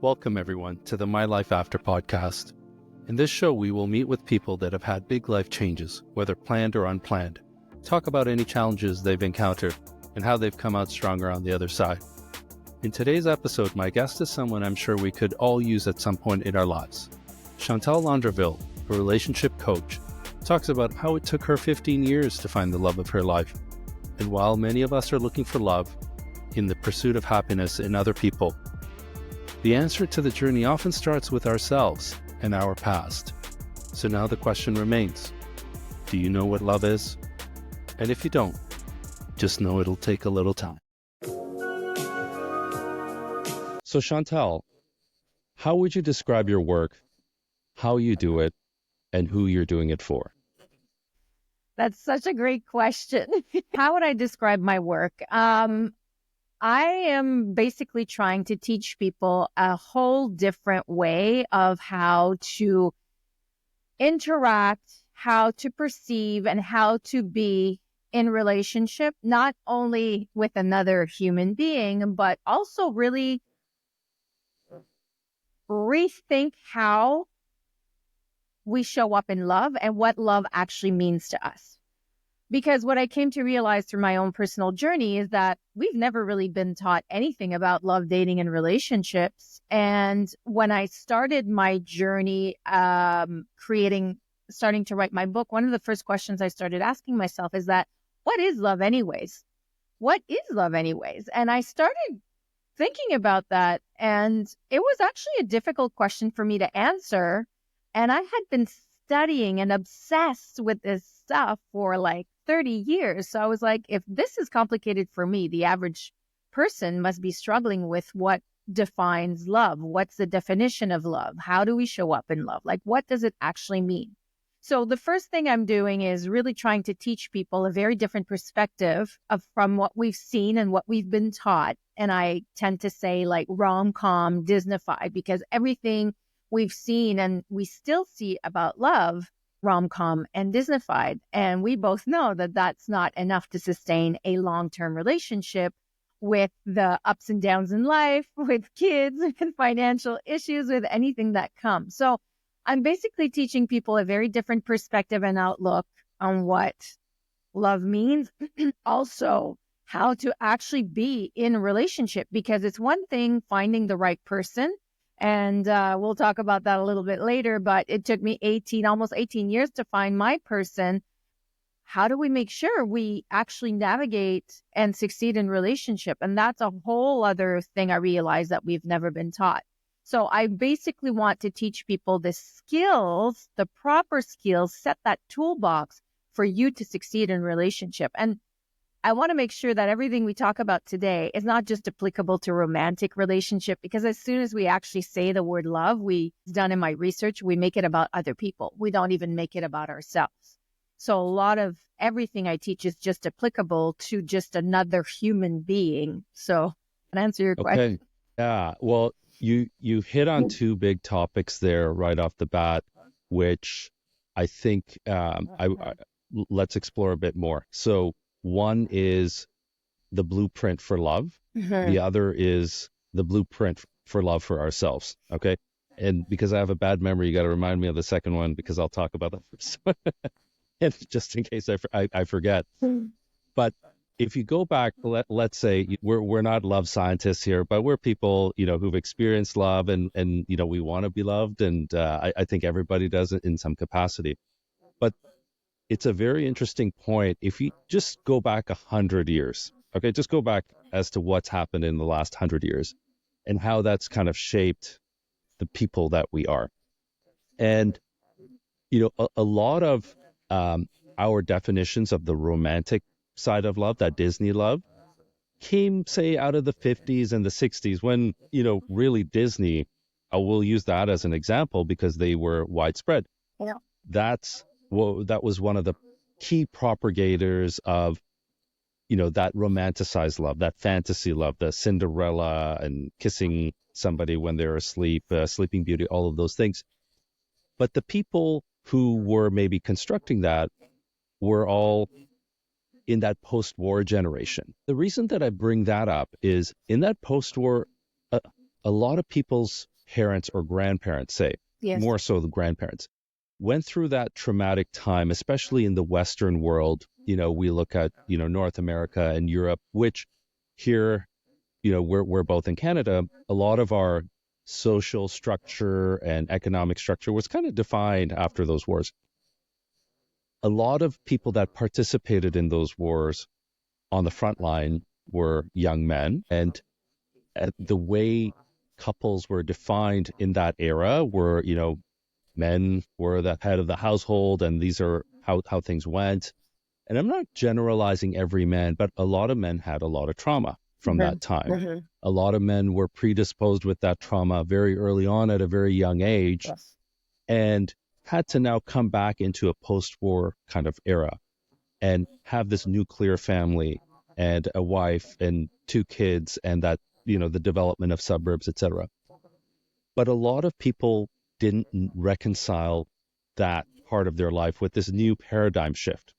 Welcome everyone to the My Life After podcast. In this show, we will meet with people that have had big life changes, whether planned or unplanned, talk about any challenges they've encountered and how they've come out stronger on the other side. In today's episode, my guest is someone I'm sure we could all use at some point in our lives. Chantal Landreville, a relationship coach, talks about how it took her 15 years to find the love of her life. And while many of us are looking for love in the pursuit of happiness in other people, the answer to the journey often starts with ourselves and our past. So now the question remains, do you know what love is? And if you don't, just know it'll take a little time. So Chantal, how would you describe your work, how you do it, and who you're doing it for? That's such a great question. How would I describe my work? I am basically trying to teach people a whole different way of how to interact, how to perceive, and how to be in relationship, not only with another human being, but also really rethink how we show up in love and what love actually means to us. Because what I came to realize through my own personal journey is that we've never really been taught anything about love, dating, and relationships. And when I started my journey starting to write my book, one of the first questions I started asking myself is that, what is love anyways? What is love anyways? And I started thinking about that, and it was actually a difficult question for me to answer. And I had been studying and obsessed with this stuff for like 30 years. So I was like, if this is complicated for me, the average person must be struggling with what defines love. What's the definition of love? How do we show up in love? Like, what does it actually mean? So the first thing I'm doing is really trying to teach people a very different perspective from what we've seen and what we've been taught. And I tend to say like rom-com, Disney-fied, because everything we've seen and we still see about love, rom-com and Disney-fied. And we both know that that's not enough to sustain a long-term relationship with the ups and downs in life, with kids, and financial issues, with anything that comes. So I'm basically teaching people a very different perspective and outlook on what love means. Also, how to actually be in a relationship, because it's one thing finding the right person. And we'll talk about that a little bit later, but it took me almost 18 years to find my person. How do we make sure we actually navigate and succeed in relationship? And that's a whole other thing I realized that we've never been taught. So I basically want to teach people the skills, the proper skills, set that toolbox for you to succeed in relationship. And I want to make sure that everything we talk about today is not just applicable to romantic relationship, because as soon as we actually say the word love, done in my research, we make it about other people. We don't even make it about ourselves. So a lot of everything I teach is just applicable to just another human being. So can I answer your question? Okay. Yeah. Well, you hit on two big topics there right off the bat, which I think let's explore a bit more. So one is the blueprint for love. Mm-hmm. The other is the blueprint for love for ourselves. Okay. And because I have a bad memory, you got to remind me of the second one, because I'll talk about that first. And just in case I forget. But if you go back, let's say we're not love scientists here, but we're people, who've experienced love and we want to be loved. And I think everybody does it in some capacity. But it's a very interesting point. If you just go back 100 years, okay, just go back as to what's happened in the last 100 years and how that's kind of shaped the people that we are. And, a lot of our definitions of the romantic side of love, that Disney love, came, say, out of the 50s and the 60s when, really Disney, I will use that as an example because they were widespread. Yeah. That was one of the key propagators of, that romanticized love, that fantasy love, the Cinderella and kissing somebody when they're asleep, Sleeping Beauty, all of those things. But the people who were maybe constructing that were all in that post-war generation. The reason that I bring that up is in that post-war, a lot of people's parents or grandparents, say, Yes. more so the grandparents, went through that traumatic time, especially in the Western world. We look at, North America and Europe, which here, we're both in Canada. A lot of our social structure and economic structure was kind of defined after those wars. A lot of people that participated in those wars on the front line were young men, and the way couples were defined in that era were, men were the head of the household, and these are how things went. And I'm not generalizing every man, but a lot of men had a lot of trauma from that time. Mm-hmm. A lot of men were predisposed with that trauma very early on at a very young age, Yes. and had to now come back into a post-war kind of era and have this nuclear family and a wife and two kids, and that, the development of suburbs, etc. But a lot of people didn't reconcile that part of their life with this new paradigm shift.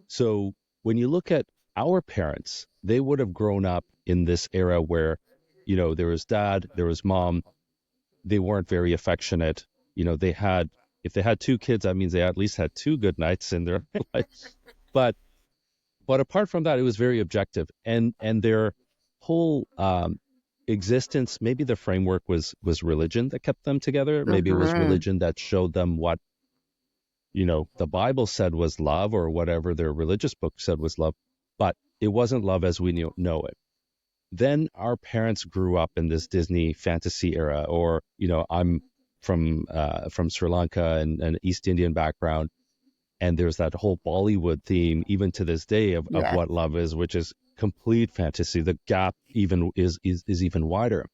So when you look at our parents, they would have grown up in this era where, there was dad, there was mom, they weren't very affectionate. If they had two kids, that means they at least had two good nights in their life. But apart from that, it was very objective, and their whole existence, maybe the framework was religion that kept them together. Maybe it was Mm-hmm. religion that showed them what, the Bible said was love, or whatever their religious book said was love, but it wasn't love as we know it. Then our parents grew up in this Disney fantasy era, or, I'm from Sri Lanka and an East Indian background, and there's that whole Bollywood theme, even to this day, of Yeah. what love is, which is complete fantasy. The gap even is even wider.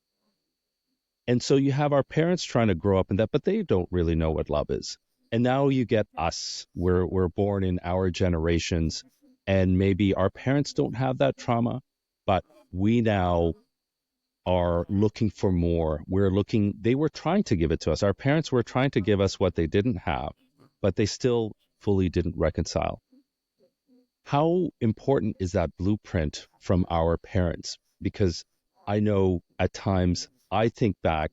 And so you have our parents trying to grow up in that, but they don't really know what love is. And now you get us. We're born in our generations, and maybe our parents don't have that trauma, but we now are looking for more. They were trying to give it to us. Our parents were trying to give us what they didn't have, but they still fully didn't reconcile. How important is that blueprint from our parents? Because I know at times I think back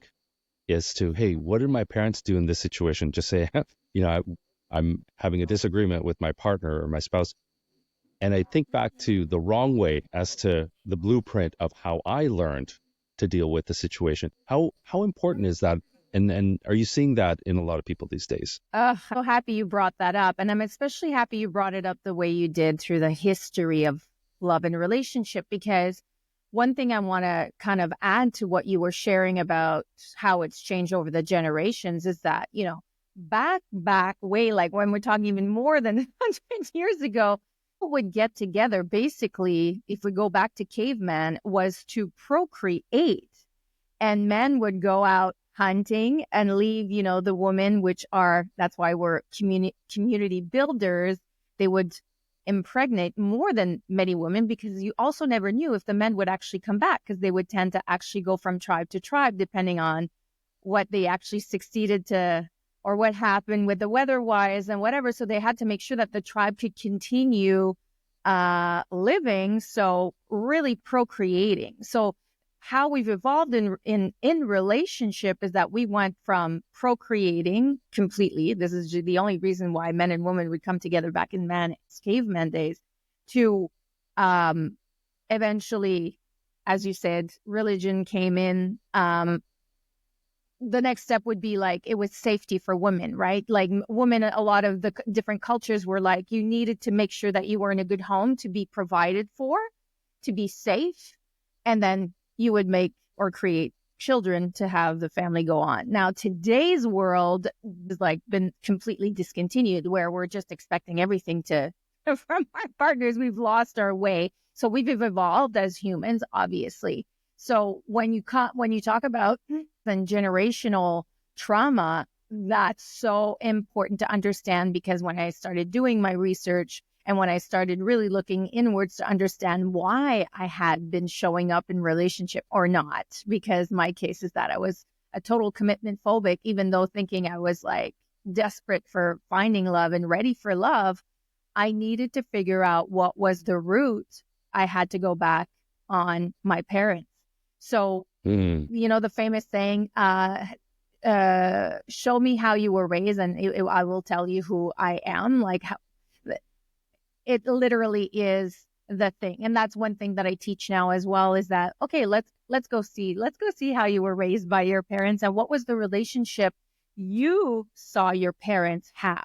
as to, hey, what did my parents do in this situation? Just say, I'm having a disagreement with my partner or my spouse. And I think back to the wrong way as to the blueprint of how I learned to deal with the situation. How important is that? And are you seeing that in a lot of people these days? So happy you brought that up. And I'm especially happy you brought it up the way you did through the history of love and relationship, because one thing I want to kind of add to what you were sharing about how it's changed over the generations is that, back way, like when we're talking even more than 100 years ago, people would get together. Basically, if we go back to caveman, was to procreate, and men would go out hunting and leave, the women, that's why we're community builders. They would impregnate more than many women, because you also never knew if the men would actually come back, because they would tend to actually go from tribe to tribe depending on what they actually succeeded to, or what happened with the weather wise and whatever. So they had to make sure that the tribe could continue living, so really procreating. So how we've evolved in relationship is that we went from procreating completely. This is the only reason why men and women would come together back in caveman days, to eventually, as you said, religion came in. The next step would be like, it was safety for women, right? Like women, a lot of the different cultures were like, you needed to make sure that you were in a good home to be provided for, to be safe. And then you would make or create children to have the family go on. Now, today's world has like been completely discontinued, where we're just expecting everything to from our partners. We've lost our way. So we've evolved as humans, obviously. So when you talk about generational trauma, that's so important to understand, because when I started doing my research and when I started really looking inwards to understand why I had been showing up in relationship or not, because my case is that I was a total commitment phobic, even though thinking I was like desperate for finding love and ready for love, I needed to figure out what was the root. I had to go back on my parents. So Mm, You know, the famous saying, show me how you were raised and I will tell you who I am. Like, how, it literally is the thing. And that's one thing that I teach now as well, is that, okay, let's go see how you were raised by your parents and what was the relationship you saw your parents have.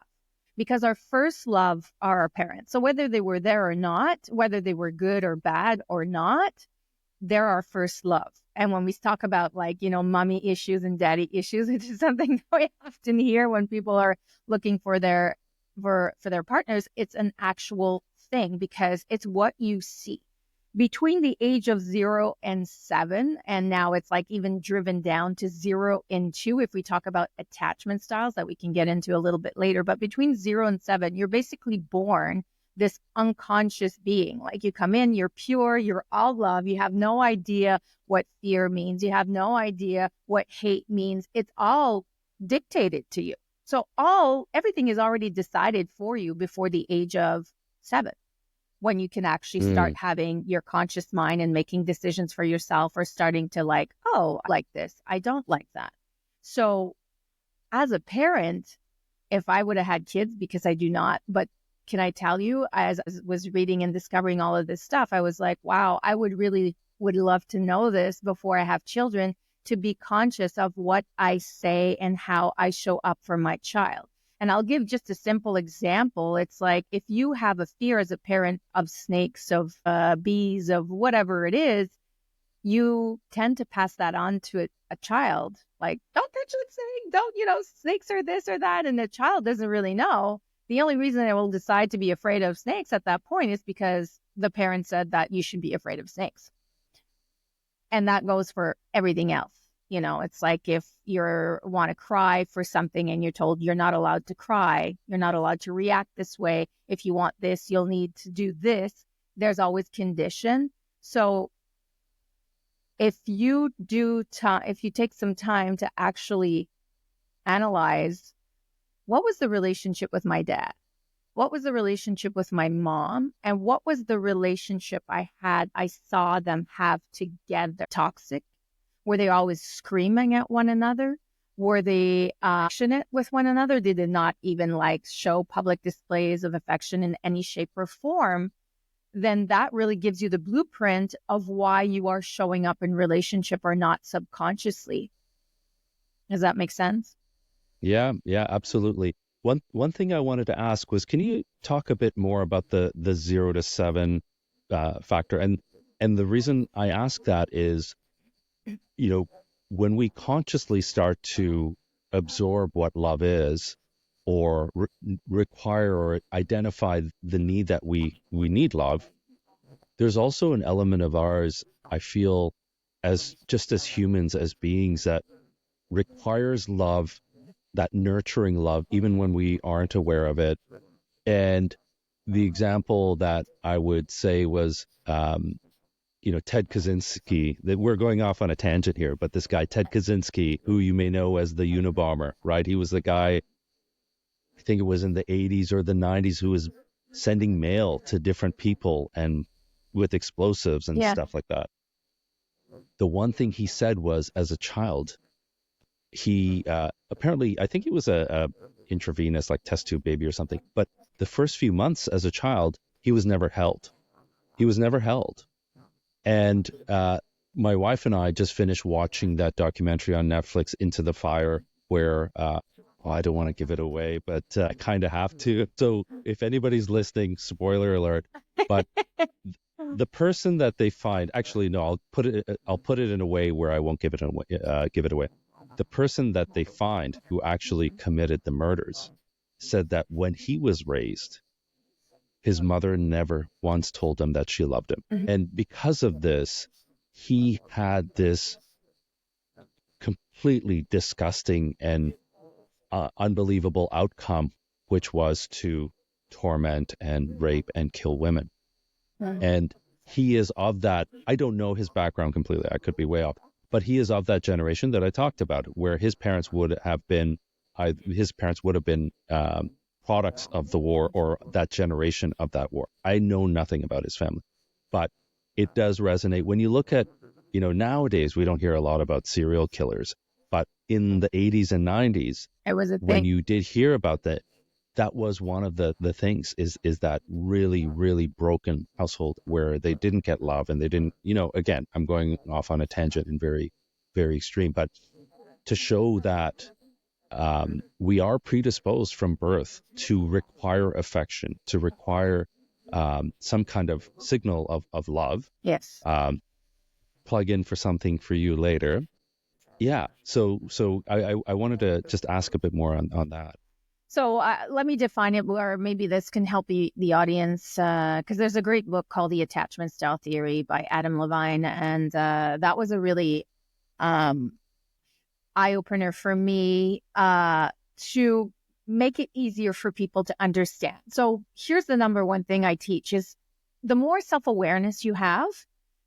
Because our first love are our parents. So whether they were there or not, whether they were good or bad or not, they're our first love. And when we talk about, like, you know, mommy issues and daddy issues, which is something that we often hear when people are looking for their partners, it's an actual thing because it's what you see. Between the age of 0 and 7, and now it's like even driven down to 0 and 2, if we talk about attachment styles that we can get into a little bit later. But between 0 and 7, you're basically born this unconscious being. Like, you come in, you're pure, you're all love. You have no idea what fear means. You have no idea what hate means. It's all dictated to you. So everything is already decided for you before the age of 7, when you can actually start mm, having your conscious mind and making decisions for yourself, or starting to, like, oh, I like this, I don't like that. So as a parent, if I would have had kids, because I do not, but can I tell you, as I was reading and discovering all of this stuff, I was like, wow, I would love to know this before I have children, to be conscious of what I say and how I show up for my child. And I'll give just a simple example. It's like, if you have a fear as a parent of snakes, of bees, of whatever it is, you tend to pass that on to a child. Like, don't touch the snake. Don't, snakes are this or that. And the child doesn't really know. The only reason they will decide to be afraid of snakes at that point is because the parent said that you should be afraid of snakes. And that goes for everything else. It's like, if you want to cry for something and you're told you're not allowed to cry, you're not allowed to react this way. If you want this, you'll need to do this. There's always condition. So if you take some time to actually analyze, what was the relationship with my dad? What was the relationship with my mom? And what was the relationship I saw them have together? Toxic? Were they always screaming at one another? Were they passionate with one another? Did they not even show public displays of affection in any shape or form? Then that really gives you the blueprint of why you are showing up in relationship or not subconsciously. Does that make sense? yeah, yeah, absolutely. One thing I wanted to ask was, can you talk a bit more about the 0 to 7 factor? And the reason I ask that is, when we consciously start to absorb what love is, or require or identify the need that we need love, there's also an element of ours, I feel, as humans, as beings, that requires love, that nurturing love, even when we aren't aware of it. And the example that I would say was, Ted Kaczynski. That we're going off on a tangent here, but this guy, Ted Kaczynski, who you may know as the Unabomber, right? He was the guy, I think it was in the 80s or the 90s, who was sending mail to different people and with explosives and Yeah. stuff like that. The one thing he said was, as a child, he apparently, I think he was a intravenous, like test tube baby or something, but the first few months as a child, he was never held. He was never held. And my wife and I just finished watching that documentary on Netflix, Into the Fire, where I don't want to give it away, but I kind of have to. So if anybody's listening, spoiler alert. But the person that they find, actually, no, I'll put it in a way where I won't give it away. The person that they find who actually committed the murders said that when he was raised, his mother never once told him that she loved him. Mhm. And because of this, he had this completely disgusting and unbelievable outcome, which was to torment and rape and kill women. Mhm. And he is of that, I don't know his background completely, I could be way off, but he is of that generation that I talked about, where his parents would have been products of the war, or that generation of that war. I know nothing about his family, but it does resonate when you look at nowadays we don't hear a lot about serial killers, but in the 80s and 90s, It was a when thing. you did hear about that, that was one of the things, is that really, really broken household where they didn't get love, and they didn't, again, I'm going off on a tangent and very, very extreme, but to show that we are predisposed from birth to require affection, to require some kind of signal of love. Yes. Plug in for something for you later. Yeah. So I wanted to just ask a bit more on that. So let me define it, or maybe this can help the audience, because there's a great book called The Attachment Style Theory by Adam Levine, and that was a really eye-opener for me to make it easier for people to understand. So here's the number one thing I teach is the more self-awareness you have,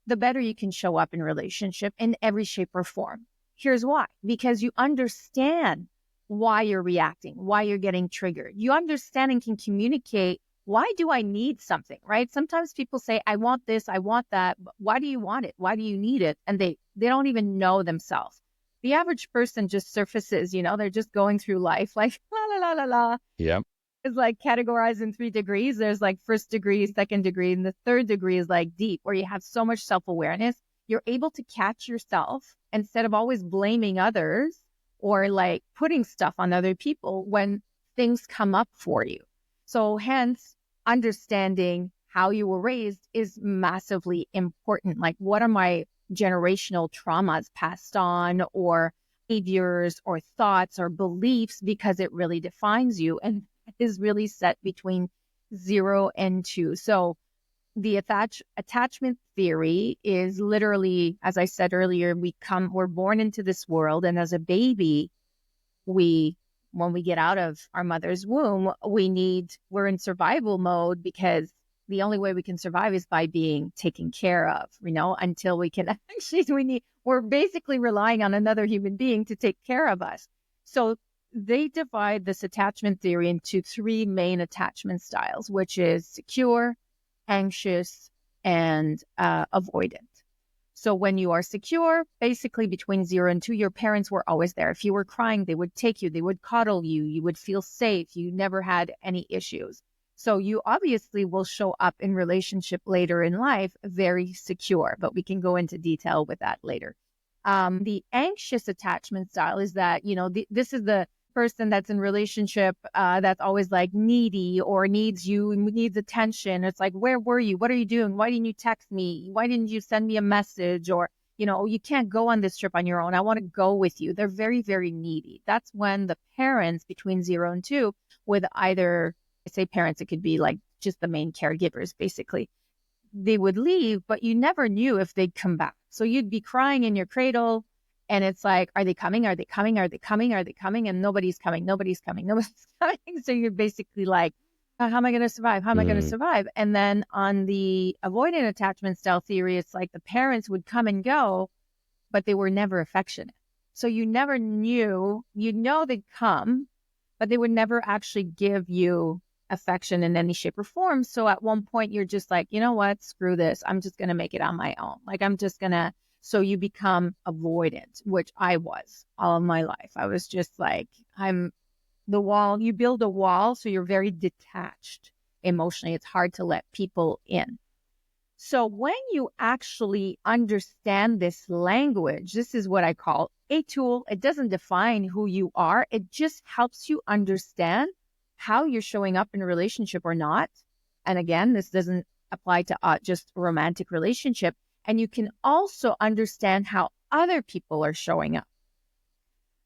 the better you can show up in relationship in every shape or form. Here's why. Because you understand why you're reacting, why you're getting triggered. You understand and can communicate, why do I need something, right? Sometimes people say, I want this, I want that. But why do you want it? Why do you need it? And they don't even know themselves. The average person just surfaces, they're just going through life like, la, la, la, la, la. Yeah. It's like categorized in 3 degrees. There's like first degree, second degree, and the third degree is like deep, where you have so much self-awareness. You're able to catch yourself instead of always blaming others or like putting stuff on other people when things come up for you. So hence, understanding how you were raised is massively important. Like, what are my generational traumas passed on, or behaviors or thoughts or beliefs, because it really defines you and is really set between 0 and 2. So the attachment theory is literally, as I said earlier, we're born into this world, and as a baby, when we get out of our mother's womb, we're in survival mode, because the only way we can survive is by being taken care of, until we can we're basically relying on another human being to take care of us. So they divide this attachment theory into 3 main attachment styles, which is secure, anxious, and avoidant. So when you are secure, basically between 0 and 2, your parents were always there. If you were crying, they would take you, they would cuddle you, you would feel safe, you never had any issues. So you obviously will show up in relationship later in life very secure, but we can go into detail with that later. The anxious attachment style is that, this is the person that's in relationship that's always like needy or needs attention. It's like, where were you? What are you doing? Why didn't you text me? Why didn't you send me a message? Or, you can't go on this trip on your own. I want to go with you. They're very, very needy. That's when the parents between 0 and 2 with either, I say parents, it could be like just the main caregivers, basically. They would leave, but you never knew if they'd come back. So you'd be crying in your cradle, and it's like, are they coming? Are they coming? Are they coming? Are they coming? And nobody's coming. Nobody's coming. Nobody's coming. So you're basically like, how am I going to survive? How am I going to survive? And then on the avoidant attachment style theory, it's like the parents would come and go, but they were never affectionate. So you never knew, they'd come, but they would never actually give you affection in any shape or form. So at one point you're just like, you know what, screw this. I'm just going to make it on my own. Like, so you become avoidant, which I was all of my life. I was just like, you build a wall. So you're very detached emotionally. It's hard to let people in. So when you actually understand this language, this is what I call a tool. It doesn't define who you are. It just helps you understand how you're showing up in a relationship or not. And again, this doesn't apply to just a romantic relationship. And you can also understand how other people are showing up.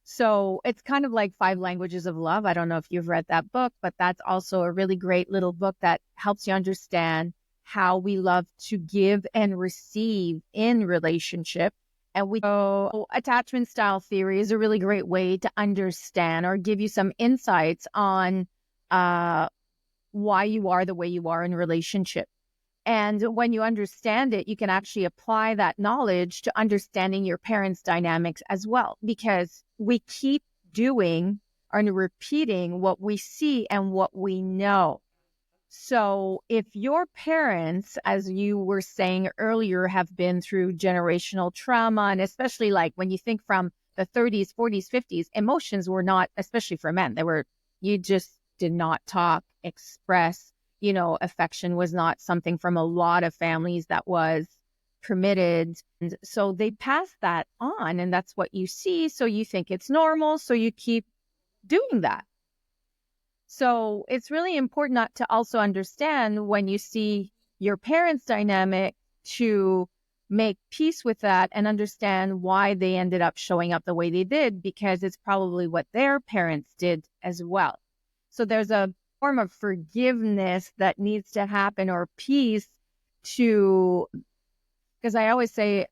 So it's kind of like 5 Languages of Love. I don't know if you've read that book, but that's also a really great little book that helps you understand how we love to give and receive in relationship. And attachment style theory is a really great way to understand or give you some insights on why you are the way you are in relationship. And when you understand it, you can actually apply that knowledge to understanding your parents' dynamics as well, because we keep doing and repeating what we see and what we know. So if your parents, as you were saying earlier, have been through generational trauma, and especially like when you think from the 30s, 40s, 50s, emotions were not, especially for men, they were, you just did not talk, express, affection was not something from a lot of families that was permitted. And so they pass that on, and that's what you see. So you think it's normal. So you keep doing that. So it's really important not to also understand when you see your parents' dynamic to make peace with that and understand why they ended up showing up the way they did, because it's probably what their parents did as well. So there's a form of forgiveness that needs to happen, or peace, to, because I always say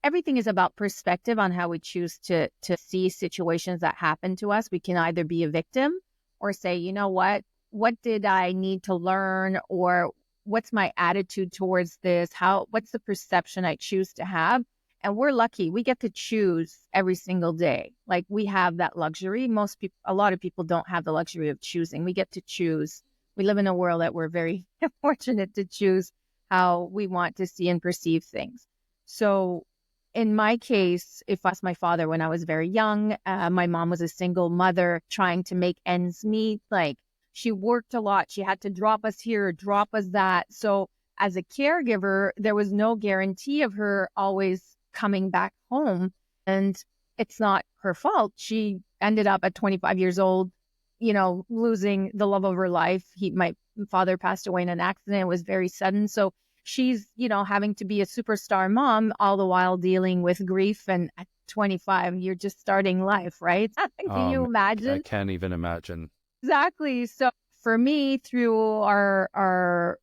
everything is about perspective on how we choose to see situations that happen to us. We can either be a victim or say, you know what did I need to learn, or what's my attitude towards this? What's the perception I choose to have? And we're lucky. We get to choose every single day. Like, we have that luxury. Most people, a lot of people don't have the luxury of choosing. We get to choose. We live in a world that we're very fortunate to choose how we want to see and perceive things. So in my case, if I was my father when I was very young, my mom was a single mother trying to make ends meet. Like, she worked a lot. She had to drop us here, drop us that. So as a caregiver, there was no guarantee of her always coming back home. And it's not her fault. She ended up at 25 years old, losing the love of her life. My father passed away in an accident. It was very sudden. So she's, having to be a superstar mom all the while dealing with grief. And at 25, you're just starting life, right? Can you I imagine? can't even imagine. Exactly. So for me, through our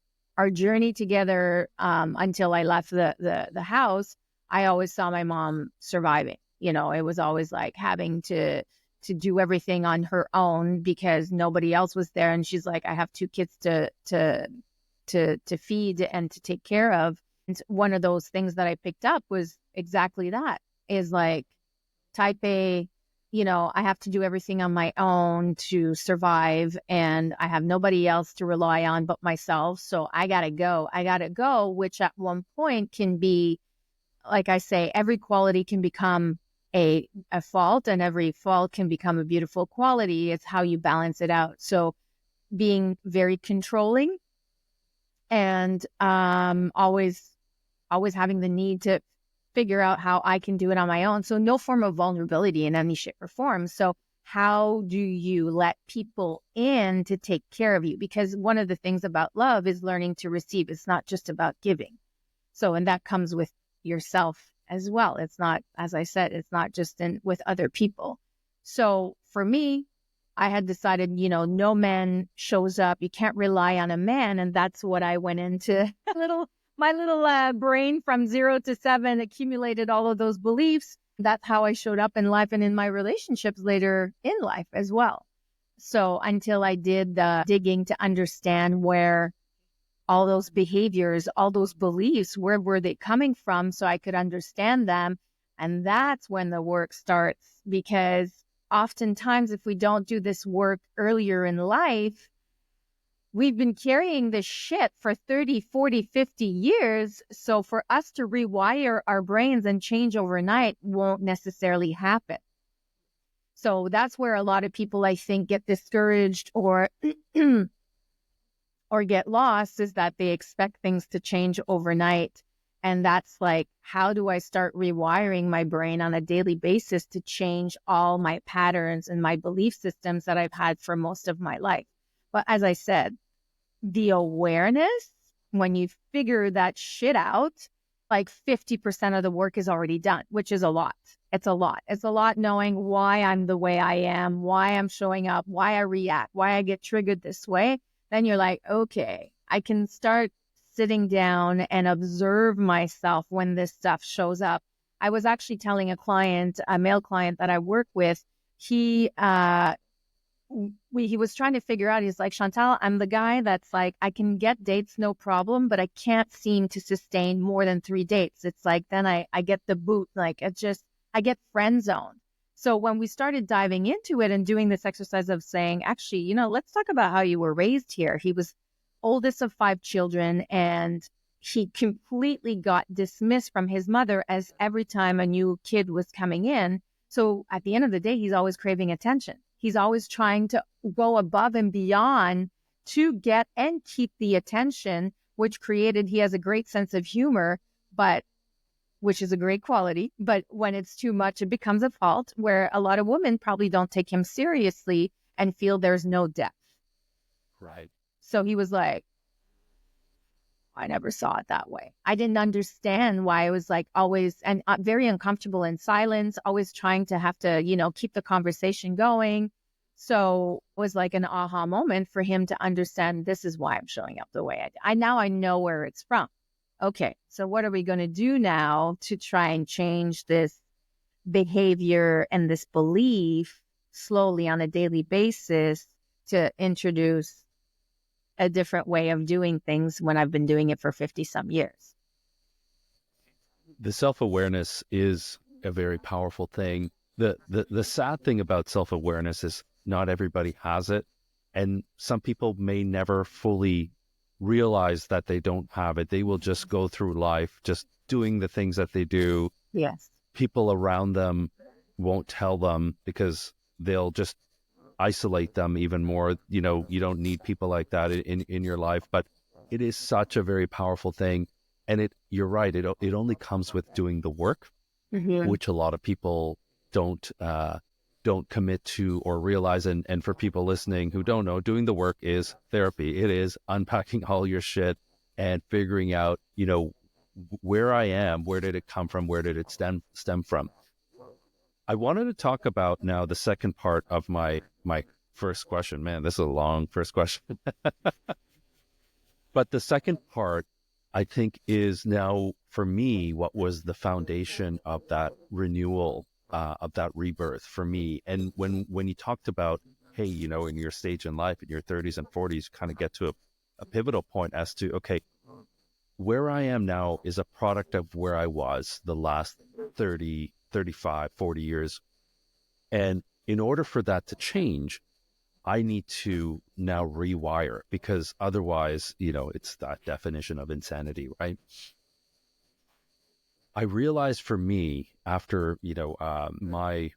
journey together, until I left the house, I always saw my mom surviving. It was always like having to do everything on her own because nobody else was there. And she's like, I have two kids to feed and to take care of. And one of those things that I picked up was exactly that, is like, type A, I have to do everything on my own to survive, and I have nobody else to rely on but myself. So I gotta go, which at one point can be, like I say, every quality can become a fault, and every fault can become a beautiful quality. It's how you balance it out. So being very controlling, and always having the need to figure out how I can do it on my own. So no form of vulnerability in any shape or form. So how do you let people in to take care of you? Because one of the things about love is learning to receive. It's not just about giving. So, and that comes with yourself as well. It's not, as I said, it's not just with other people. So for me, I had decided, no man shows up. You can't rely on a man. And that's what I went into. My little brain from 0 to 7 accumulated all of those beliefs. That's how I showed up in life and in my relationships later in life as well. So until I did the digging to understand where all those behaviors, all those beliefs, where were they coming from, so I could understand them. And that's when the work starts, because oftentimes if we don't do this work earlier in life, we've been carrying this shit for 30, 40, 50 years. So for us to rewire our brains and change overnight won't necessarily happen. So that's where a lot of people, I think, get discouraged or or get lost, is that they expect things to change overnight. And that's like, how do I start rewiring my brain on a daily basis to change all my patterns and my belief systems that I've had for most of my life? But as I said, the awareness, when you figure that shit out, like 50% of the work is already done, which is a lot. It's a lot. It's a lot knowing why I'm the way I am, why I'm showing up, why I react, why I get triggered this way. Then you're like, okay, I can start sitting down and observe myself when this stuff shows up. I was actually telling a male client that I work with, he was trying to figure out, he's like, Chantal, I'm the guy that's like, I can get dates, no problem, but I can't seem to sustain more than 3 dates. It's like, then I get the boot, like I get friend zoned. So when we started diving into it and doing this exercise of saying, actually, let's talk about how you were raised here. He was oldest of 5 children, and he completely got dismissed from his mother as every time a new kid was coming in. So at the end of the day, he's always craving attention. He's always trying to go above and beyond to get and keep the attention, which created, he has a great sense of humor, but which is a great quality. But when it's too much, it becomes a fault, where a lot of women probably don't take him seriously and feel there's no depth. Right. So he was like, I never saw it that way. I didn't understand why I was like always and very uncomfortable in silence, always trying to have to, keep the conversation going. So it was like an aha moment for him to understand, this is why I'm showing up the way I do. I know where it's from. Okay, so what are we going to do now to try and change this behavior and this belief slowly on a daily basis to introduce a different way of doing things when I've been doing it for 50 some years? The self-awareness is a very powerful thing. The sad thing about self-awareness is not everybody has it. And some people may never fully realize that they don't have it. They will just go through life just doing the things that they do. Yes. People around them won't tell them because they'll just isolate them even more. You don't need people like that in your life, but it is such a very powerful thing. And you're right. It only comes with doing the work, which a lot of people don't commit to or realize. And for people listening who don't know, doing the work is therapy. It is unpacking all your shit and figuring out, where I am, where did it come from? Where did it stem from? I wanted to talk about now the second part of my first question. Man, this is a long first question. But the second part, I think, is now for me what was the foundation of that renewal, of that rebirth for me. And when you talked about, hey, in your stage in life, in your 30s and 40s, kind of get to a pivotal point as to, okay, where I am now is a product of where I was the last 30, 35, 40 years. And in order for that to change, I need to now rewire, because otherwise, it's that definition of insanity, right? I realized for me after, my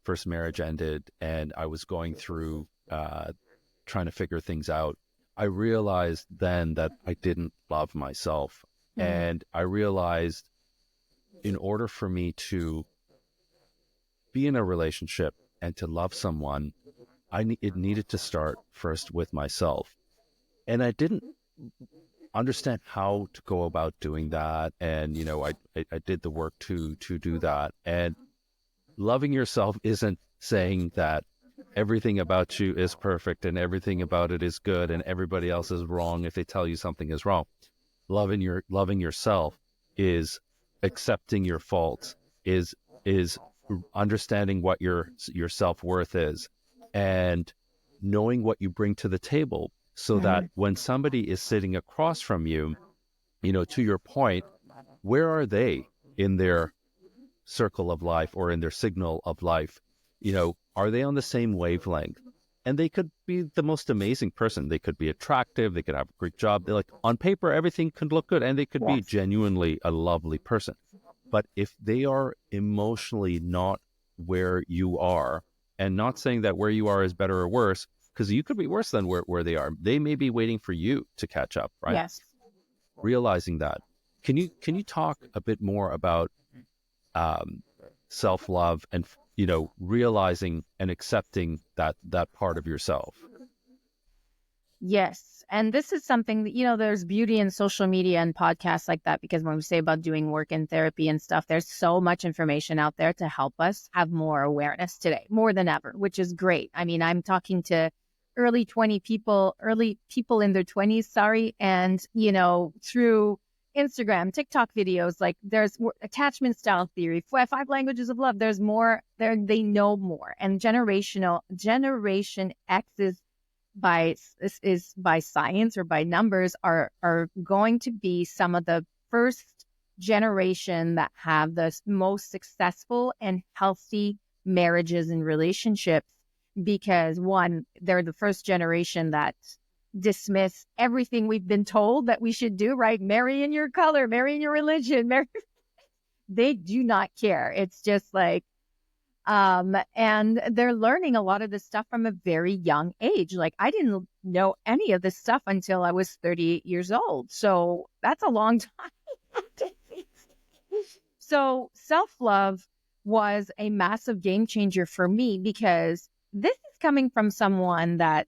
first marriage ended and I was going through trying to figure things out, I realized then that I didn't love myself. And I realized in order for me to be in a relationship and to love someone, it needed to start first with myself. And I didn't understand how to go about doing that. And, I did the work to do that. And loving yourself isn't saying that everything about you is perfect and everything about it is good and everybody else is wrong if they tell you something is wrong. Loving yourself is accepting your faults, is understanding what your self-worth is, and knowing what you bring to the table, so that when somebody is sitting across from you, to your point, where are they in their circle of life or in their signal of life? Are they on the same wavelength? And they could be the most amazing person. They could be attractive. They could have a great job. They're like, on paper, everything could look good, and they could be genuinely a lovely person. But if they are emotionally not where you are, and not saying that where you are is better or worse, because you could be worse than where they are. They may be waiting for you to catch up, right? Yes. Realizing that. Can you talk a bit more about self-love and, realizing and accepting that part of yourself? Yes. And this is something that, there's beauty in social media and podcasts like that, because when we say about doing work in therapy and stuff, there's so much information out there to help us have more awareness today, more than ever, which is great. I mean, I'm talking to early people in their 20s, and, through Instagram, TikTok videos, like there's attachment style theory, 5 languages of love. There's more there. They know more. And Generation X is by science or by numbers are going to be some of the first generation that have the most successful and healthy marriages and relationships, because one, they're the first generation that dismiss everything we've been told that we should do, right? Marry in your color, marry in your religion, marry. They do not care. It's just like, and they're learning a lot of this stuff from a very young age. Like I didn't know any of this stuff until I was 38 years old. So that's a long time. So self-love was a massive game changer for me because this is coming from someone that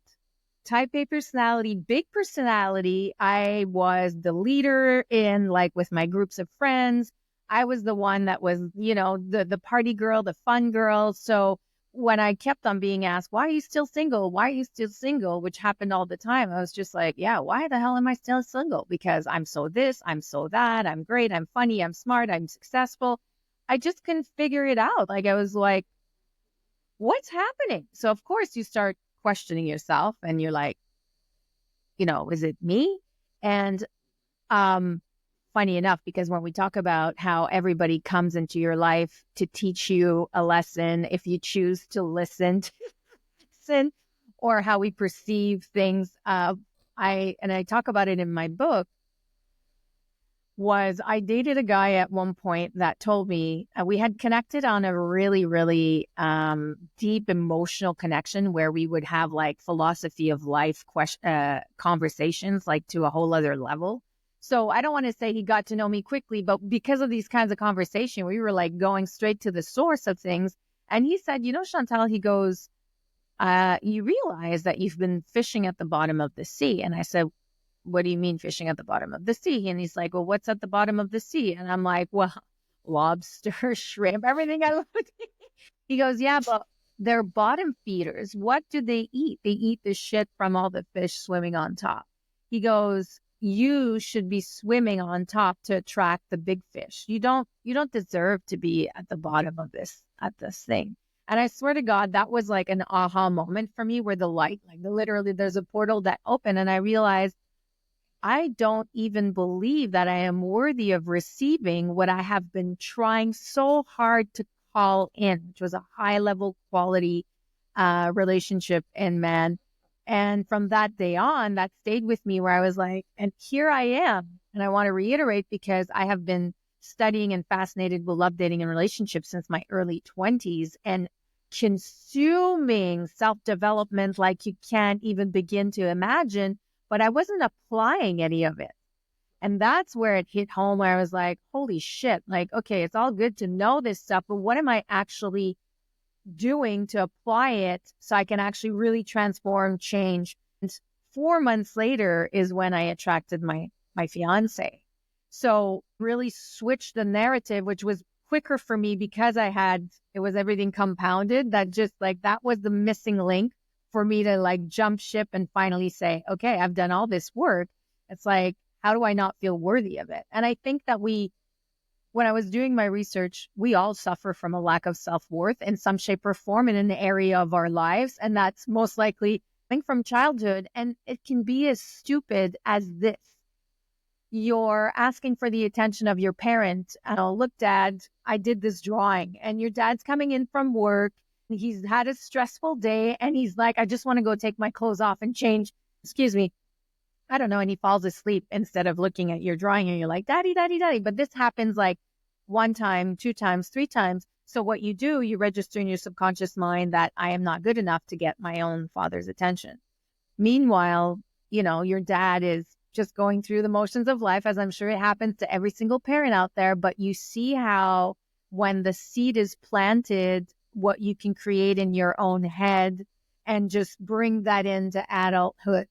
type A personality, big personality. I was the leader in like with my groups of friends. I was the one that was, the party girl, the fun girl. So when I kept on being asked, why are you still single? Why are you still single? Which happened all the time. I was just like, yeah, why the hell am I still single? Because I'm so this, I'm so that, I'm great, I'm funny, I'm smart, I'm successful. I just couldn't figure it out. Like I was like, what's happening? So of course you start questioning yourself and you're like, is it me? And funny enough, because when we talk about how everybody comes into your life to teach you a lesson, if you choose to listen, or how we perceive things, I talk about it in my book. I dated a guy at one point that told me we had connected on a really, really deep emotional connection where we would have like philosophy of life conversations, like to a whole other level. So I don't want to say he got to know me quickly, but because of these kinds of conversation, we were like going straight to the source of things. And he said, Chantal, he goes, you realize that you've been fishing at the bottom of the sea. And I said, what do you mean fishing at the bottom of the sea? And he's like, well, what's at the bottom of the sea? And I'm like, well, lobster, shrimp, everything I looked at. He goes, yeah, but they're bottom feeders. What do they eat? They eat the shit from all the fish swimming on top. He goes, you should be swimming on top to attract the big fish. You don't deserve to be at the bottom of this thing. And I swear to God, that was like an aha moment for me where the light, literally there's a portal that opened and I realized I don't even believe that I am worthy of receiving what I have been trying so hard to call in, which was a high level quality relationship and man. And from that day on, that stayed with me where I was like, and here I am. And I want to reiterate because I have been studying and fascinated with love, dating, and relationships since my early 20s and consuming self-development like you can't even begin to imagine, but I wasn't applying any of it. And that's where it hit home where I was like, holy shit, like, okay, it's all good to know this stuff, but what am I actually doing to apply it so I can actually really transform, change? And 4 months later is when I attracted my fiance. So really switched the narrative, which was quicker for me because it was everything compounded that just like, that was the missing link for me to like jump ship and finally say, okay, I've done all this work. It's like, how do I not feel worthy of it? And I think that when I was doing my research, we all suffer from a lack of self-worth in some shape or form in an area of our lives. And that's most likely coming from childhood. And it can be as stupid as this. You're asking for the attention of your parent. Look, Dad, I did this drawing. And your dad's coming in from work. He's had a stressful day. And he's like, I just want to go take my clothes off and change. Excuse me. I don't know. And he falls asleep instead of looking at your drawing and you're like, daddy, daddy, daddy. But this happens like 1 time, 2 times, 3 times. So what you do, you register in your subconscious mind that I am not good enough to get my own father's attention. Meanwhile, your dad is just going through the motions of life, as I'm sure it happens to every single parent out there. But you see how when the seed is planted, what you can create in your own head and just bring that into adulthood.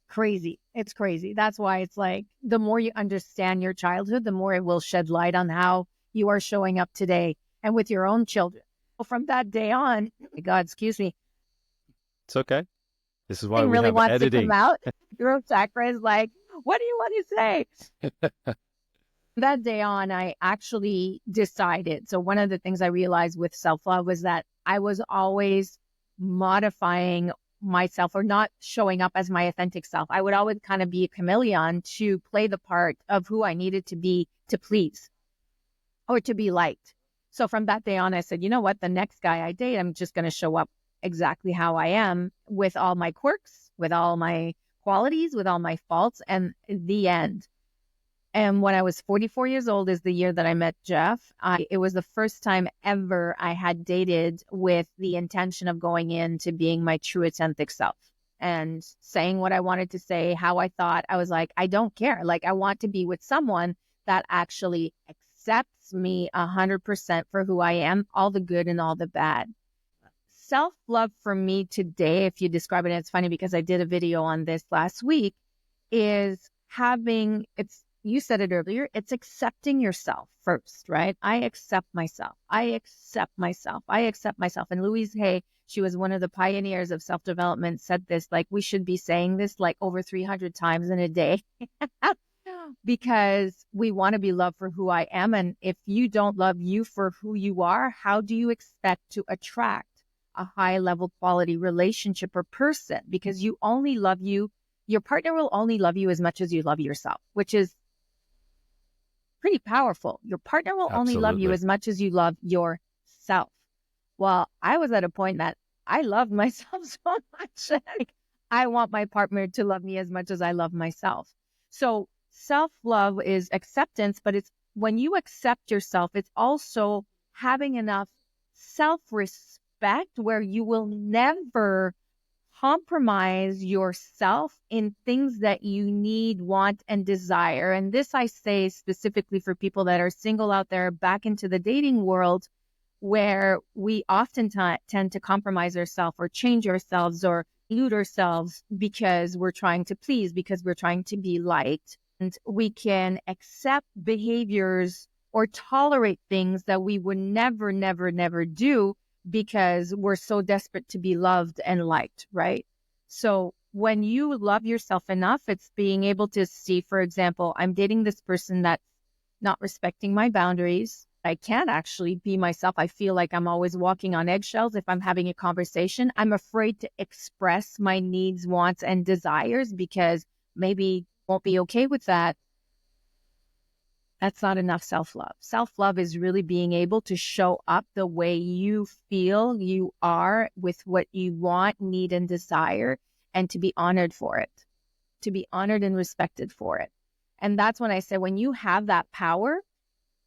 Crazy. It's crazy. That's why it's like the more you understand your childhood, the more it will shed light on how you are showing up today and with your own children. Well, from that day on, God, excuse me. It's okay. This is why we really have wants editing. to come out. Your chakra is like, what do you want to say? That day on, I actually decided. So one of the things I realized with self-love was that I was always modifying myself or not showing up as my authentic self. I would always kind of be a chameleon to play the part of who I needed to be to please or to be liked. So from that day on, I said, you know what? The next guy I date, I'm just going to show up exactly how I am, with all my quirks, with all my qualities, with all my faults, and the end. And when I was 44 years old is the year that I met Jeff. It was the first time ever I had dated with the intention of going into being my true authentic self and saying what I wanted to say, how I thought. I was like, I don't care. Like, I want to be with someone that actually accepts me 100% for who I am, all the good and all the bad. Self-love for me today, if you describe it, and it's funny because I did a video on this last week, is having, it's, you said it earlier, it's accepting yourself first, right? I accept myself. I accept myself. I accept myself. And Louise Hay, she was one of the pioneers of self-development, said this, like, we should be saying this like over 300 times in a day because we want to be loved for who I am. And if you don't love you for who you are, how do you expect to attract a high level quality relationship or person? Because you only love you, your partner will only love you as much as you love yourself, which is pretty powerful. Your partner will only love you Absolutely. as much as you love yourself. Well, I was at a point that I loved myself so much. Like, I want my partner to love me as much as I love myself. So self-love is acceptance, but it's when you accept yourself, it's also having enough self-respect where you will never compromise yourself in things that you need, want, and desire. And this I say specifically for people that are single out there back into the dating world, where we often tend to compromise ourselves or change ourselves or elude ourselves because we're trying to please, because we're trying to be liked. And we can accept behaviors or tolerate things that we would never, never, never do because we're so desperate to be loved and liked, right? So when you love yourself enough, it's being able to see, for example, I'm dating this person that's not respecting my boundaries. I can't actually be myself. I feel like I'm always walking on eggshells if I'm having a conversation. I'm afraid to express my needs, wants, and desires because maybe won't be okay with that. That's not enough self-love. Self-love is really being able to show up the way you feel you are with what you want, need, and desire, and to be honored for it, to be honored and respected for it. And that's when I say, when you have that power,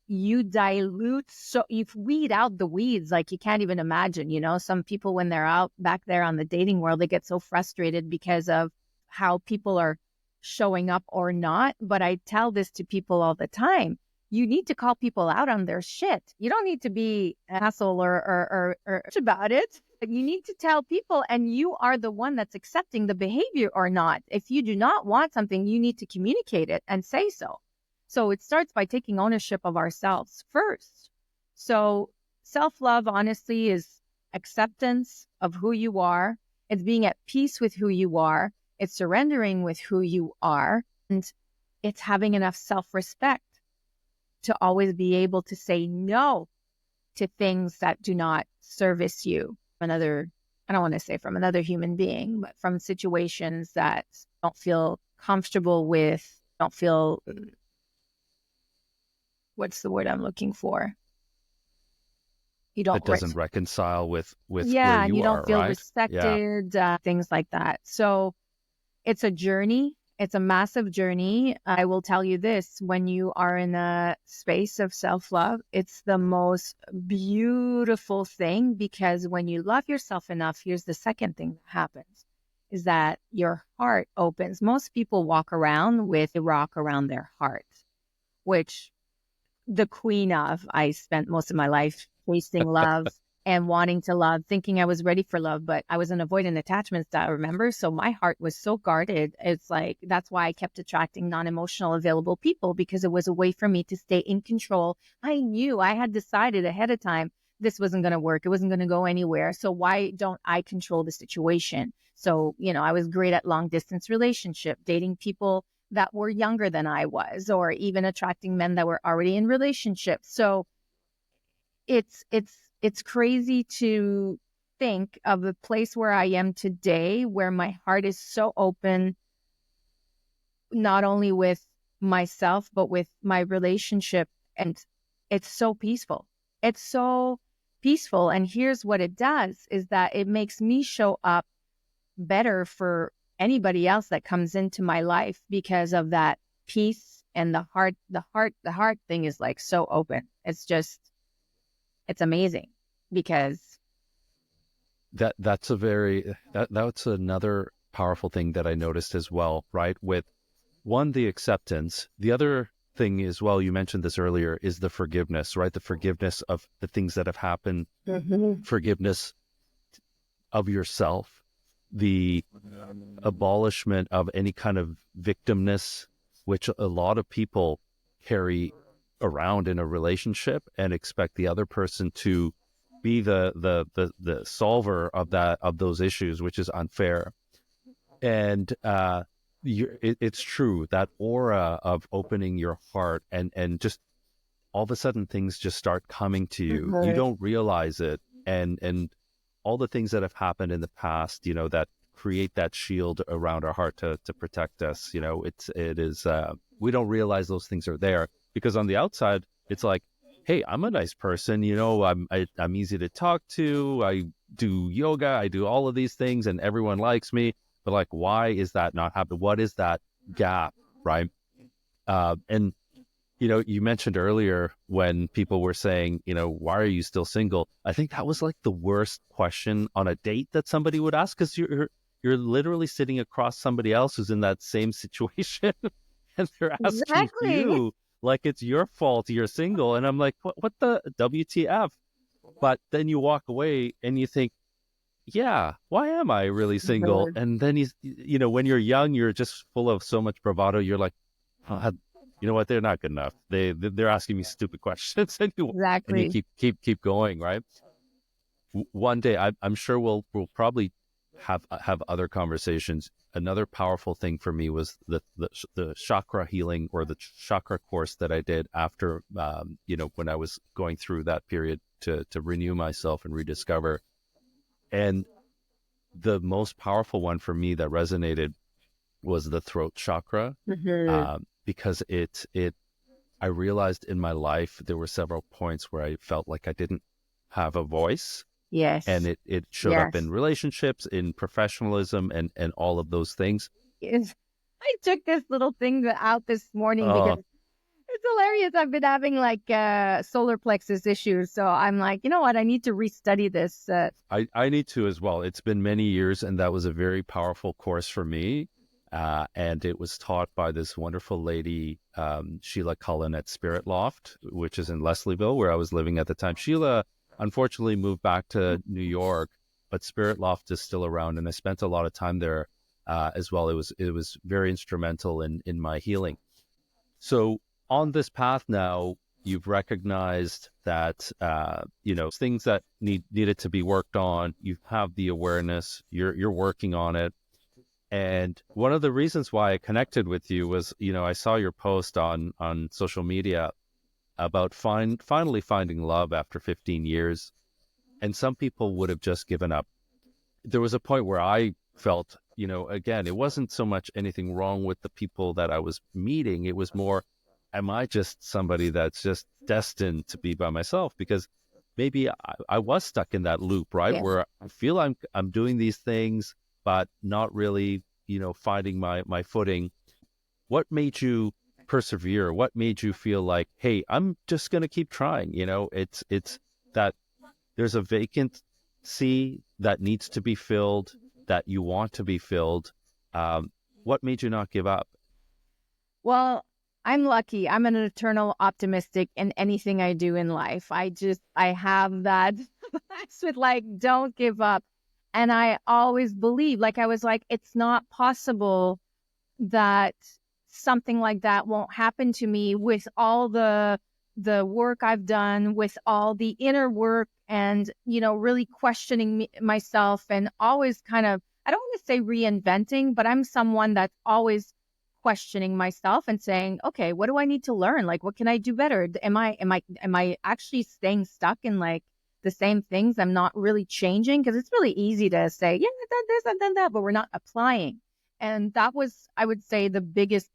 you dilute, so you weed out the weeds like you can't even imagine. You know, some people, when they're out back there on the dating world, they get so frustrated because of how people are showing up or not. But I tell this to people all the time. You need to call people out on their shit. You don't need to be an asshole or about it. You need to tell people, and you are the one that's accepting the behavior or not. If you do not want something, you need to communicate it and say so. So it starts by taking ownership of ourselves first. So self-love, honestly, is acceptance of who you are. It's being at peace with who you are. It's surrendering with who you are. And it's having enough self-respect to always be able to say no to things that do not service you. Another, I don't want to say from another human being, but from situations that don't feel comfortable with, don't feel, what's the word I'm looking for? You don't, That doesn't reconcile with where yeah, and you you don't are, feel right? Yeah. respected, things like that. So it's a journey. It's a massive journey. I will tell you this, when you are in a space of self-love, it's the most beautiful thing, because when you love yourself enough, here's the second thing that happens, is that your heart opens. Most people walk around with a rock around their heart, which the queen of. I spent most of my life wasting love and wanting to love, thinking I was ready for love, but I was an avoidant attachment style, remember? So my heart was so guarded. It's like, that's why I kept attracting non-emotional available people, because it was a way for me to stay in control. I knew, I had decided ahead of time, this wasn't going to work. It wasn't going to go anywhere. So why don't I control the situation? So, you know, I was great at long distance relationship, dating people that were younger than I was, or even attracting men that were already in relationships. So it's crazy to think of the place where I am today, where my heart is so open, not only with myself, but with my relationship. And it's so peaceful. It's so peaceful. And here's what it does is that it makes me show up better for anybody else that comes into my life because of that peace. And the heart thing is like so open. It's amazing because That's another powerful thing that I noticed as well, right? With one, the acceptance. The other thing as well, you mentioned this earlier, is the forgiveness, right? The forgiveness of the things that have happened, forgiveness of yourself, the abolishment of any kind of victimness, which a lot of people carry around in a relationship and expect the other person to be the solver of those issues, which is unfair. And it's true, that aura of opening your heart and just all of a sudden things just start coming to you. You don't realize it, and all the things that have happened in the past, that create that shield around our heart to protect us. It is we don't realize those things are there because on the outside it's like, hey, I'm a nice person. I'm easy to talk to. I do yoga. I do all of these things, and everyone likes me. But like, why is that not happening? What is that gap, right? And you mentioned earlier when people were saying, why are you still single? I think that was like the worst question on a date that somebody would ask, because you're literally sitting across somebody else who's in that same situation, and they're asking exactly. you like it's your fault you're single, and I'm like, what the WTF? But then you walk away and you think, yeah, why am I really single? And then when you're young, you're just full of so much bravado. You're like, oh, you know what? They're not good enough. They're asking me stupid questions, and you Exactly. keep going, right? One day, I'm sure we'll probably have other conversations. Another powerful thing for me was the chakra healing, or the chakra course that I did after when I was going through that period to renew myself and rediscover. And the most powerful one for me that resonated was the throat chakra, because I realized in my life there were several points where I felt like I didn't have a voice, and Yes. it showed up in Yes. relationships, in professionalism, and all of those things. Yes. I took this little thing out this morning because Uh, it's hilarious. I've been having like solar plexus issues. So I'm like, you know what? I need to restudy this. I need to as well. It's been many years, and that was a very powerful course for me. And it was taught by this wonderful lady, Sheila Cullen, at Spirit Loft, which is in Leslieville, where I was living at the time. Sheila unfortunately moved back to New York, but Spirit Loft is still around, and I spent a lot of time there as well. It was very instrumental in my healing. So on this path now, you've recognized that things that needed to be worked on. You have the awareness. You're working on it. And one of the reasons why I connected with you was, I saw your post on social media about finally finding love after 15 years. And some people would have just given up. There was a point where I felt, again, it wasn't so much anything wrong with the people that I was meeting. It was more, am I just somebody that's just destined to be by myself? Because maybe I was stuck in that loop, right? Yes. Where I feel I'm doing these things, but not really, finding my footing. What made you persevere? What made you feel like, hey, I'm just going to keep trying? It's that there's a vacancy that needs to be filled, that you want to be filled. What made you not give up? Well, I'm lucky. I'm an eternal optimistic in anything I do in life. I have that that's with like, don't give up. And I always believe, like, I was like, it's not possible that something like that won't happen to me with all the work I've done, with all the inner work, and really questioning myself, and always kind of, I don't want to say reinventing, but I'm someone that's always questioning myself and saying, okay, what do I need to learn? Like, what can I do better? Am I actually staying stuck in like the same things? I'm not really changing, because it's really easy to say, yeah, I've done this, I've done that, but we're not applying. And that was, I would say, the biggest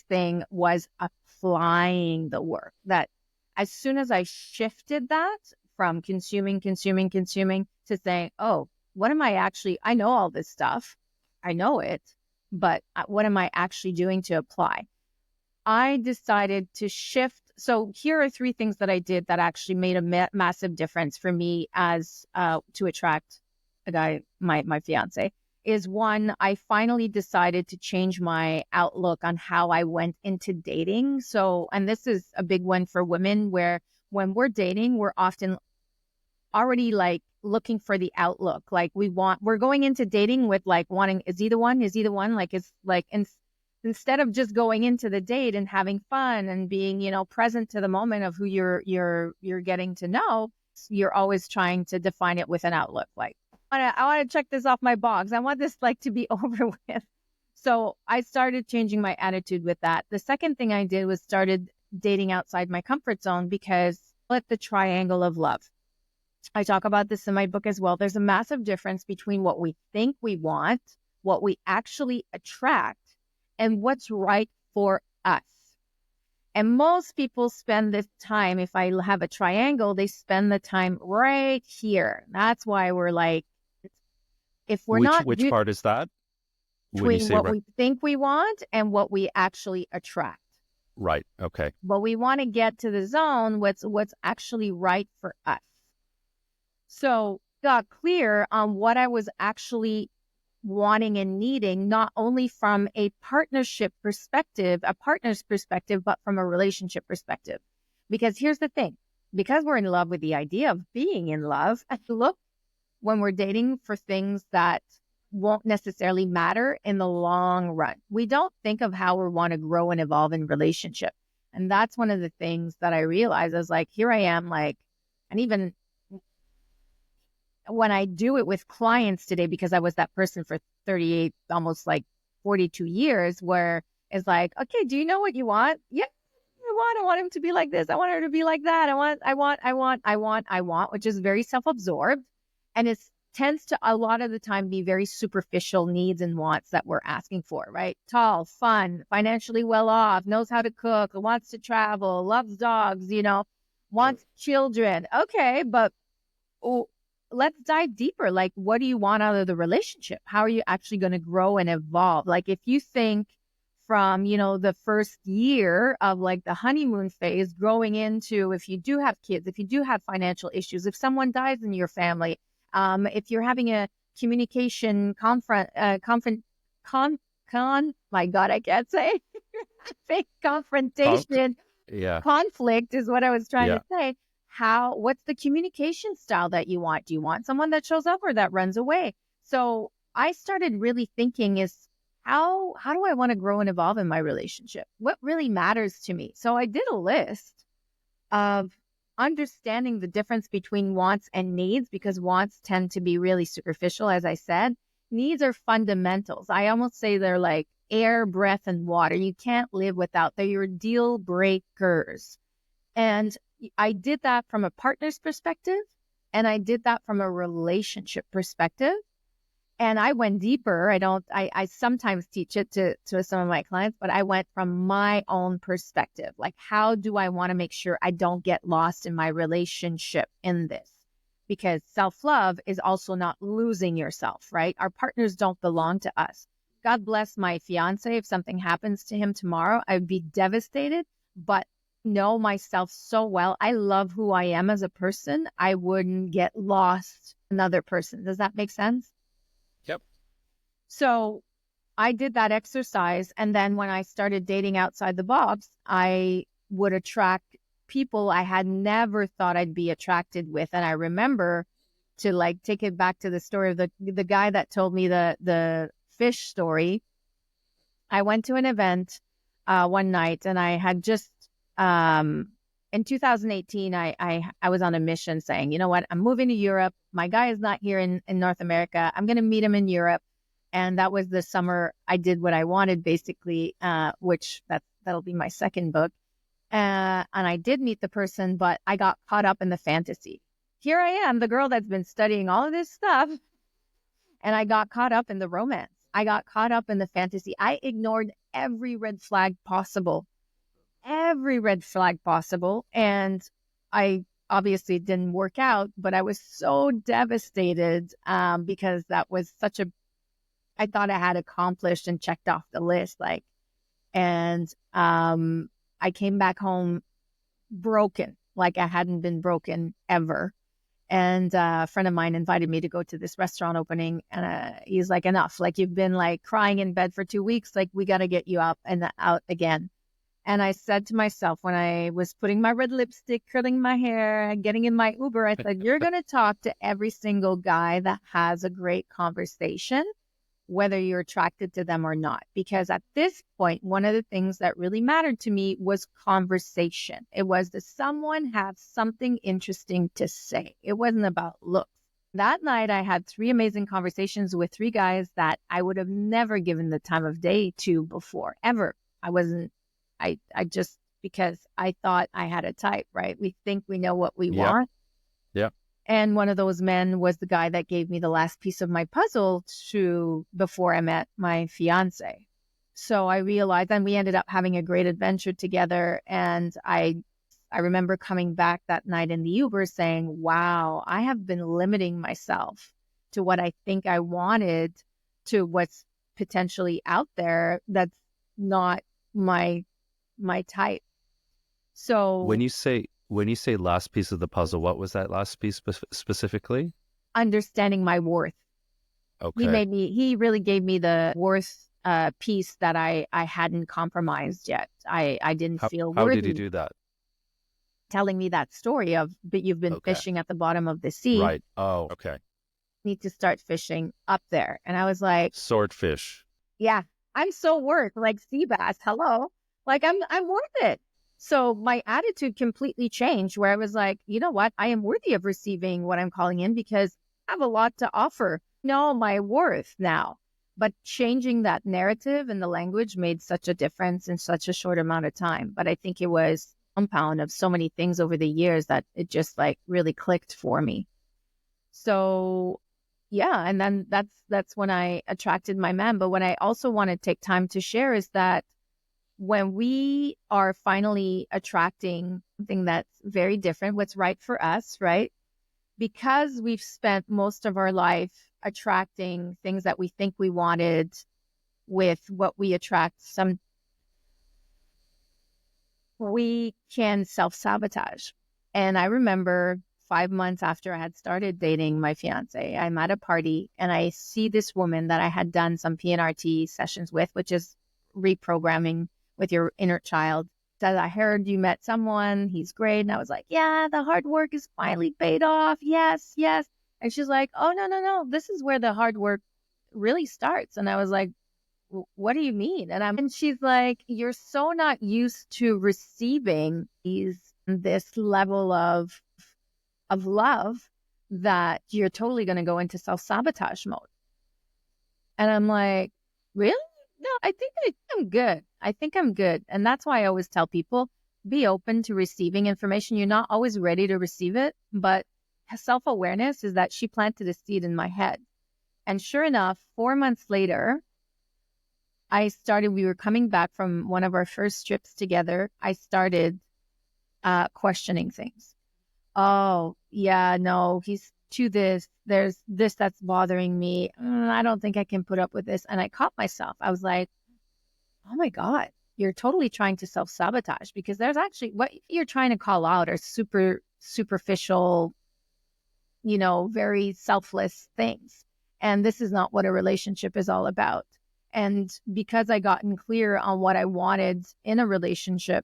thing was applying the work. That as soon as I shifted that from consuming to saying, oh, what am I actually, I know all this stuff. I know it, but what am I actually doing to apply? I decided to shift. So here are three things that I did that actually made a massive difference for me as to attract a guy, my fiance. Is one, I finally decided to change my outlook on how I went into dating. So, and this is a big one for women, where when we're dating, we're often already like looking for the outlook. Like we're going into dating with like wanting, is he the one? Is he the one? Like it's like, instead of just going into the date and having fun and being, present to the moment of who you're getting to know, you're always trying to define it with an outlook. Like, I want to check this off my box. I want this like to be over with. So I started changing my attitude with that. The second thing I did was started dating outside my comfort zone, because let the triangle of love. I talk about this in my book as well. There's a massive difference between what we think we want, what we actually attract, and what's right for us. And most people spend this time, if I have a triangle, they spend the time right here. That's why we're like, if we're not Which part is that when you between say what right? we think we want and what we actually attract. Right. Okay. But we want to get to the zone, what's actually right for us. So got clear on what I was actually wanting and needing, not only from a partnership perspective, a partner's perspective, but from a relationship perspective. Because here's the thing, because we're in love with the idea of being in love, look, when we're dating for things that won't necessarily matter in the long run. We don't think of how we want to grow and evolve in relationship. And that's one of the things that I realized. I was like, here I am, like, and even when I do it with clients today, because I was that person for 38, almost like 42 years, where it's like, okay, do you know what you want? Yeah, I want him to be like this. I want her to be like that. I want, which is very self-absorbed. And it tends to a lot of the time be very superficial needs and wants that we're asking for, right? Tall, fun, financially well off, knows how to cook, wants to travel, loves dogs, wants children. Okay, but let's dive deeper. Like, what do you want out of the relationship? How are you actually going to grow and evolve? Like, if you think from, the first year of like the honeymoon phase, growing into, if you do have kids, if you do have financial issues, if someone dies in your family, if you're having a communication my God, I can't say, Conf- confrontation, yeah. conflict is what I was trying Yeah. to say. What's the communication style that you want? Do you want someone that shows up or that runs away? So I started really thinking is how do I want to grow and evolve in my relationship? What really matters to me? So I did a list of understanding the difference between wants and needs, because wants tend to be really superficial, as I said. Needs are fundamentals. I almost say they're like air, breath, and water. You can't live without. They're your deal breakers. And I did that from a partner's perspective, and I did that from a relationship perspective. And I went deeper. I sometimes teach it to some of my clients, but I went from my own perspective. Like, how do I want to make sure I don't get lost in my relationship in this? Because self-love is also not losing yourself, right? Our partners don't belong to us. God bless my fiance. If something happens to him tomorrow, I'd be devastated, but know myself so well. I love who I am as a person. I wouldn't get lost in another person. Does that make sense? Yep. So I did that exercise. And then when I started dating outside the box, I would attract people I had never thought I'd be attracted with. And I remember, to like take it back to the story of the guy that told me the fish story. I went to an event one night, and I had just in 2018, I was on a mission saying, you know what, I'm moving to Europe. My guy is not here in North America. I'm going to meet him in Europe. And that was the summer I did what I wanted, basically, which that'll be my second book. And I did meet the person, but I got caught up in the fantasy. Here I am, the girl that's been studying all of this stuff, and I got caught up in the romance. I got caught up in the fantasy. I ignored every red flag possible. And I obviously it didn't work out, but I was so devastated because that was such a, I thought I had accomplished and checked off the list. Like, and I came back home broken, like I hadn't been broken ever. And a friend of mine invited me to go to this restaurant opening. And he's like, enough. Like, you've been like crying in bed for 2 weeks. Like, we got to get you up and out again. And I said to myself, when I was putting my red lipstick, curling my hair, and getting in my Uber, I said, you're going to talk to every single guy that has a great conversation, whether you're attracted to them or not. Because at this point, one of the things that really mattered to me was conversation. It was, does someone have something interesting to say? It wasn't about looks. That night, I had 3 amazing conversations with 3 guys that I would have never given the time of day to before, ever. I just, because I thought I had a type, right? We think we know what we want. Yep. And one of those men was the guy that gave me the last piece of my puzzle before I met my fiance. So I realized, and we ended up having a great adventure together. And I remember coming back that night in the Uber saying, wow, I have been limiting myself to what I think I wanted, to what's potentially out there that's not my type. So When you say last piece of the puzzle, what was that last piece specifically? understanding my worth. Okay. He really gave me the worth piece that I hadn't compromised yet. I didn't feel How did he worthy. do that? Telling me that story of, but you've been Okay. fishing at the bottom of the sea. Right. Oh, okay. Need to start fishing up there. And I was like, Swordfish. yeah, I'm so worth, like sea bass. Hello. Like I'm worth it. So my attitude completely changed, where I was like, you know what? I am worthy of receiving what I'm calling in because I have a lot to offer. Know my worth now. But changing that narrative and the language made such a difference in such a short amount of time. But I think it was a compound of so many things over the years that it just like really clicked for me. So yeah, and then that's when I attracted my man. But what I also want to take time to share is that when we are finally attracting something that's very different, what's right for us, right? Because we've spent most of our life attracting things that we think we wanted with what we attract, we can self-sabotage. And I remember 5 months after I had started dating my fiance, I'm at a party and I see this woman that I had done some PNRT sessions with, which is reprogramming with your inner child. Said, I heard you met someone, he's great. And I was like, yeah, the hard work is finally paid off. Yes, yes. And she's like, oh, no. This is where the hard work really starts. And I was like, what do you mean? And she's like, you're so not used to receiving this level of love that you're totally going to go into self-sabotage mode. And I'm like, really? No, I think I'm good. I think I'm good. And that's why I always tell people, be open to receiving information. You're not always ready to receive it, but self-awareness is that she planted a seed in my head. And sure enough, 4 months later, we were coming back from one of our first trips together. I started questioning things. Oh, yeah, no, he's to this. There's this that's bothering me. I don't think I can put up with this. And I caught myself. I was like, oh my God, you're totally trying to self-sabotage, because there's actually what you're trying to call out are super superficial, very selfless things. And this is not what a relationship is all about. And because I gotten clear on what I wanted in a relationship,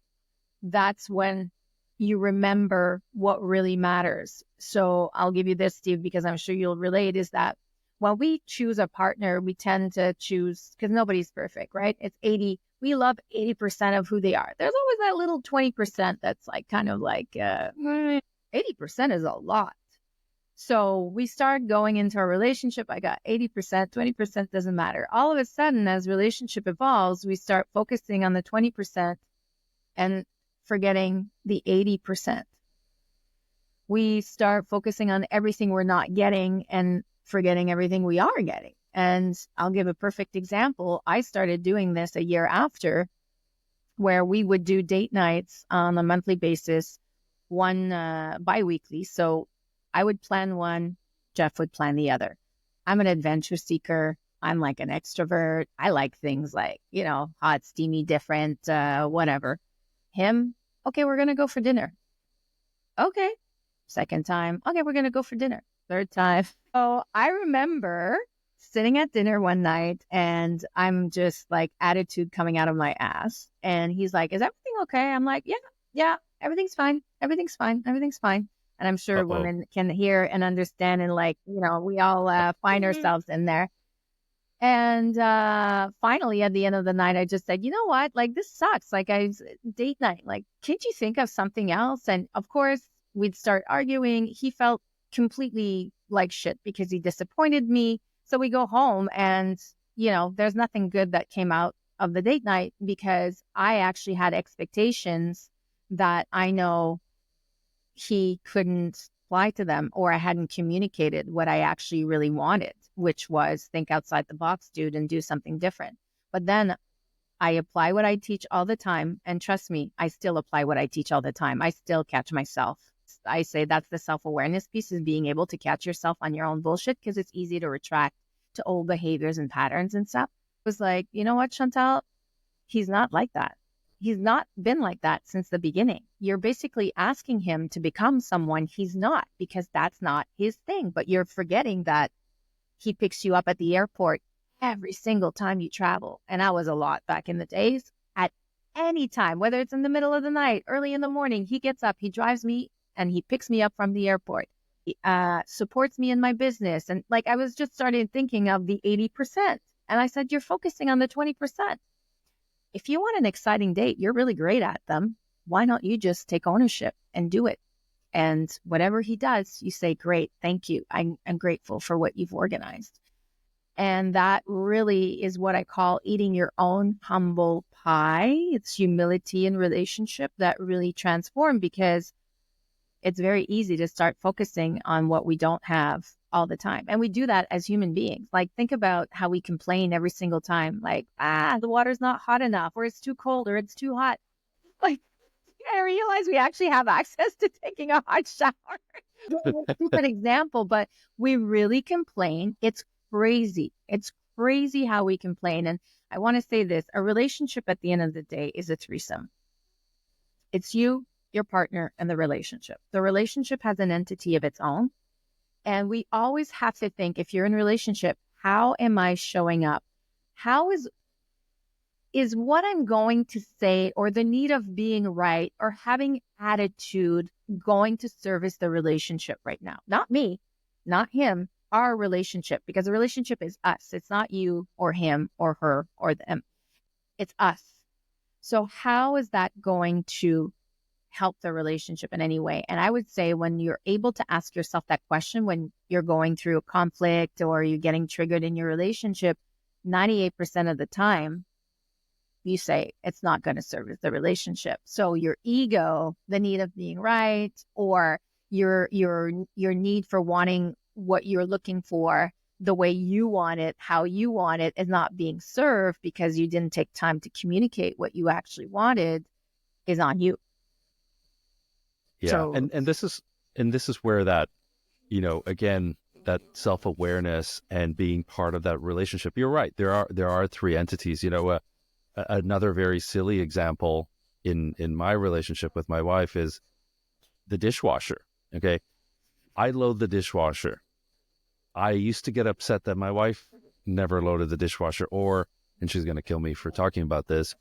that's when you remember what really matters. So I'll give you this, Steve, because I'm sure you'll relate, is that when we choose a partner, we tend to choose, because nobody's perfect, right? We love 80% of who they are. There's always that little 20% that's like, kind of like, 80% is a lot. So we start going into a relationship. I got 80%, 20% doesn't matter. All of a sudden, as relationship evolves, we start focusing on the 20% and forgetting the 80%. We start focusing on everything we're not getting and forgetting everything we are getting. And I'll give a perfect example. I started doing this a year after, where we would do date nights on a monthly basis one bi-weekly. So I would plan one, Jeff would plan the other. I'm an adventure seeker. I'm like an extrovert. I like things like, hot, steamy, different, whatever. Him, okay, we're going to go for dinner. Okay. Second time, okay, we're going to go for dinner. Third time. So I remember sitting at dinner one night and I'm just like attitude coming out of my ass. And he's like, is everything okay? I'm like, yeah, everything's fine. Everything's fine. Everything's fine. And I'm sure Uh-oh. women can hear and understand. And like, we all find ourselves in there. And finally, at the end of the night, I just said, you know what? Like, this sucks. Like, date night. Like, can't you think of something else? And of course, we'd start arguing. He felt completely like shit because he disappointed me. So we go home and, there's nothing good that came out of the date night because I actually had expectations that I know he couldn't apply to them, or I hadn't communicated what I actually really wanted, which was think outside the box, dude, and do something different. But then I apply what I teach all the time. And trust me, I still apply what I teach all the time. I still catch myself. I say that's the self-awareness piece, is being able to catch yourself on your own bullshit, because it's easy to retract to old behaviors and patterns and stuff. It was like, you know what, Chantal? He's not like that. He's not been like that since the beginning. You're basically asking him to become someone he's not, because that's not his thing. But you're forgetting that he picks you up at the airport every single time you travel. And that was a lot back in the days. At any time, whether it's in the middle of the night, early in the morning, he gets up, he drives me, and he picks me up from the airport. He supports me in my business. And like, I was just starting thinking of the 80%. And I said, you're focusing on the 20%. If you want an exciting date, you're really great at them. Why don't you just take ownership and do it? And whatever he does, you say, great, thank you. I'm grateful for what you've organized. And that really is what I call eating your own humble pie. It's humility in relationship that really transform, because it's very easy to start focusing on what we don't have all the time. And we do that as human beings. Like, think about how we complain every single time, like, the water's not hot enough, or it's too cold, or it's too hot. Like, I realize we actually have access to taking a hot shower. Stupid example, but we really complain. It's crazy. It's crazy how we complain. And I want to say this, a relationship at the end of the day is a threesome. It's you, your partner, and the relationship. The relationship has an entity of its own. And we always have to think, if you're in a relationship, how am I showing up? How is what I'm going to say, or the need of being right, or having attitude, going to service the relationship right now? Not me, not him, our relationship, because the relationship is us. It's not you or him or her or them. It's us. So how is that going to help the relationship in any way? And I would say, when you're able to ask yourself that question, when you're going through a conflict or you're getting triggered in your relationship, 98% of the time, you say it's not going to service the relationship. So your ego, the need of being right, or your need for wanting what you're looking for the way you want it, how you want it, is not being served because you didn't take time to communicate what you actually wanted, is on you. Yeah. So And this is where that, again, that self-awareness and being part of that relationship. You're right. There are three entities. Another very silly example in my relationship with my wife is the dishwasher. Okay. I load the dishwasher. I used to get upset that my wife never loaded the dishwasher, and she's going to kill me for talking about this,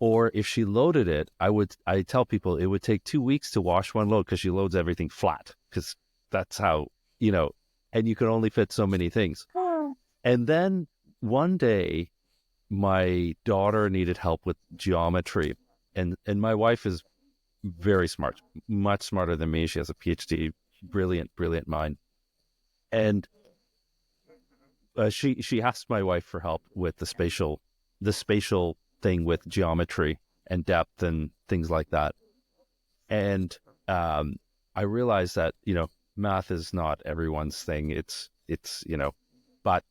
or if she loaded it, I tell people it would take 2 weeks to wash one load because she loads everything flat, because that's how, and you can only fit so many things. And then one day, my daughter needed help with geometry, and my wife is very smart, much smarter than me. She has a PhD, brilliant mind. And she asked my wife for help with the spatial thing with geometry and depth and things like that. And I realized that, math is not everyone's thing. It's but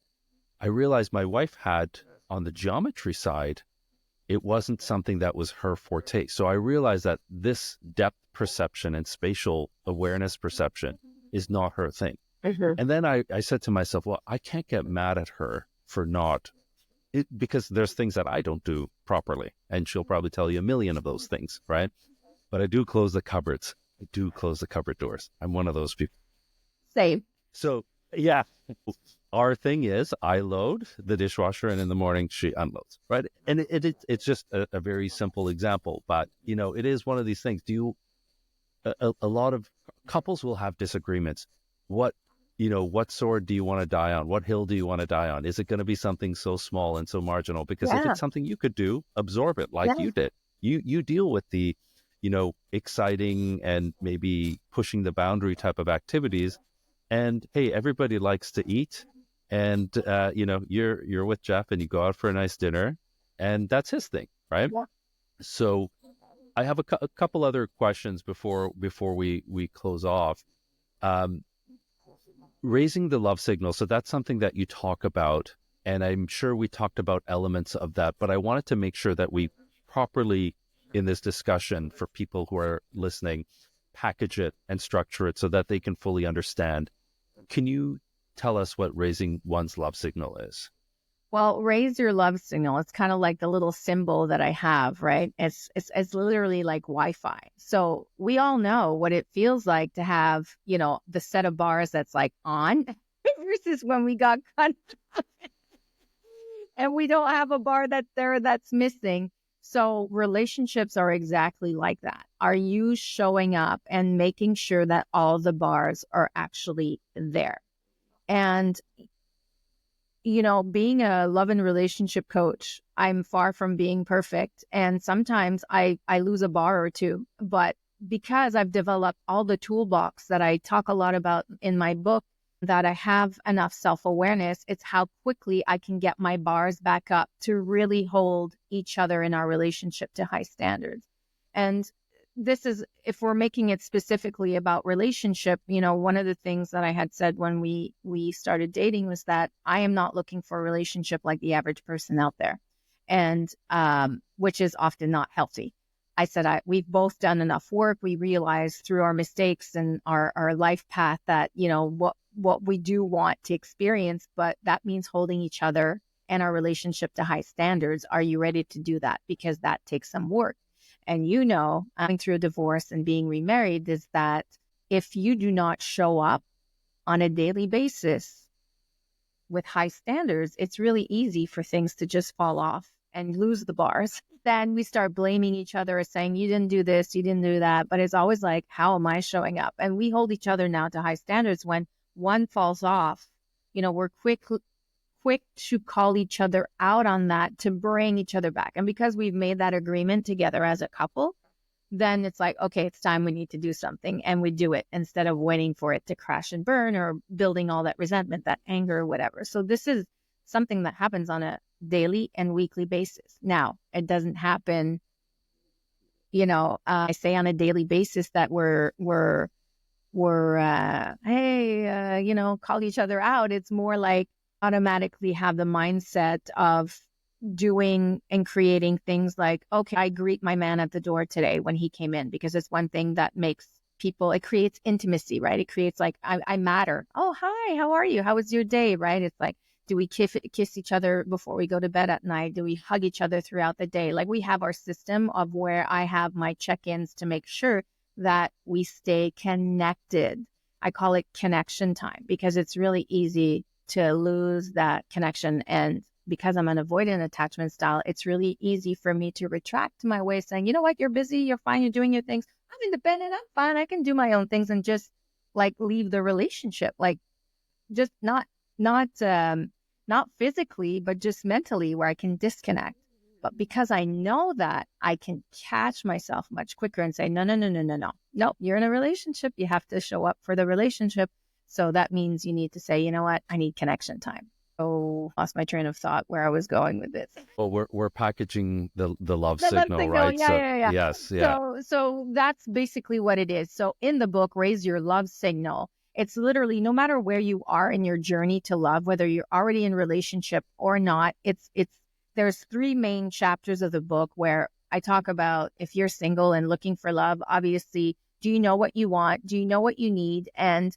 I realized my wife had, on the geometry side, it wasn't something that was her forte. So I realized that this depth perception and spatial awareness perception is not her thing. And then I said to myself, well, I can't get mad at her for not because there's things that I don't do properly. And she'll probably tell you a million of those things, right? But I do close the cupboards. I do close the cupboard doors. I'm one of those people. Same. So, yeah, our thing is I load the dishwasher and in the morning she unloads, right? And it's just a very simple example. But, it is one of these things. A lot of couples will have disagreements. What sword do you want to die on? What hill do you want to die on? Is it going to be something so small and so marginal? Because if it's something you could do, absorb it like you did. You deal with the, exciting and maybe pushing the boundary type of activities. And hey, everybody likes to eat. And, you're with Jeff and you go out for a nice dinner and that's his thing, right? Yeah. So I have a couple other questions before we close off. Raising the love signal. So that's something that you talk about. And I'm sure we talked about elements of that, but I wanted to make sure that we properly, in this discussion for people who are listening, package it and structure it so that they can fully understand. Can you tell us what raising one's love signal is? Well, raise your love signal. It's kind of like the little symbol that I have, right? It's literally like Wi-Fi. So we all know what it feels like to have, the set of bars that's like on versus when we got cut and we don't have a bar that's there that's missing. So relationships are exactly like that. Are you showing up and making sure that all the bars are actually there? And being a love and relationship coach, I'm far from being perfect. And sometimes I lose a bar or two. But because I've developed all the toolbox that I talk a lot about in my book, that I have enough self-awareness, it's how quickly I can get my bars back up to really hold each other in our relationship to high standards. And this is, if we're making it specifically about relationship, one of the things that I had said when we started dating was that I am not looking for a relationship like the average person out there, and which is often not healthy. I said, we've both done enough work. We realized through our mistakes and our life path that, what we do want to experience, but that means holding each other and our relationship to high standards. Are you ready to do that? Because that takes some work. And going through a divorce and being remarried is that if you do not show up on a daily basis with high standards, it's really easy for things to just fall off and lose the bars. Then we start blaming each other as saying, you didn't do this, you didn't do that. But it's always like, how am I showing up? And we hold each other now to high standards. When one falls off, we're quick to call each other out on that to bring each other back. And because we've made that agreement together as a couple, then it's like, okay, it's time we need to do something. And we do it instead of waiting for it to crash and burn or building all that resentment, that anger, or whatever. So this is something that happens on a daily and weekly basis. Now, it doesn't happen, I say on a daily basis that we're call each other out. It's more like automatically have the mindset of doing and creating things like, okay, I greet my man at the door today when he came in, because it's one thing that makes people, it creates intimacy, right? It creates like, I matter. Oh, hi, how are you? How was your day, right? It's like, do we kiss each other before we go to bed at night? Do we hug each other throughout the day? Like we have our system of where I have my check-ins to make sure that we stay connected. I call it connection time because it's really easy to lose that connection. And because I'm an avoidant attachment style, it's really easy for me to retract my way saying, you know what, you're busy, you're fine, you're doing your things. I'm independent, I'm fine, I can do my own things, and just like leave the relationship, like just not physically, but just mentally, where I can disconnect. But because I know that, I can catch myself much quicker and say, no, you're in a relationship. You have to show up for the relationship. So that means you need to say, you know what, I need connection time. Oh, lost my train of thought where I was going with this. Well, we're packaging the love signal, right? Yeah. Yes, yeah. So that's basically what it is. So in the book, Raise Your Love Signal, it's literally no matter where you are in your journey to love, whether you're already in relationship or not, it's there's three main chapters of the book where I talk about if you're single and looking for love, obviously, do you know what you want? Do you know what you need? And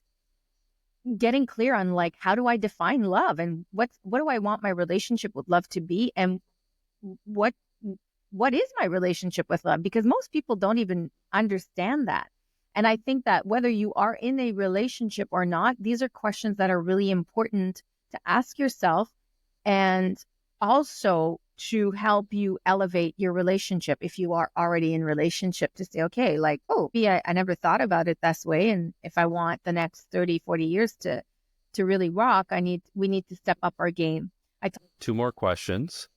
getting clear on like, how do I define love, and what do I want my relationship with love to be, and what what is my relationship with love? Because most people don't even understand that. And I think that whether you are in a relationship or not, these are questions that are really important to ask yourself, and also to help you elevate your relationship if you are already in relationship, to say, okay, like, oh, yeah, I never thought about it this way. And if I want the next 30, 40 years to really rock, we need to step up our game. Two more questions.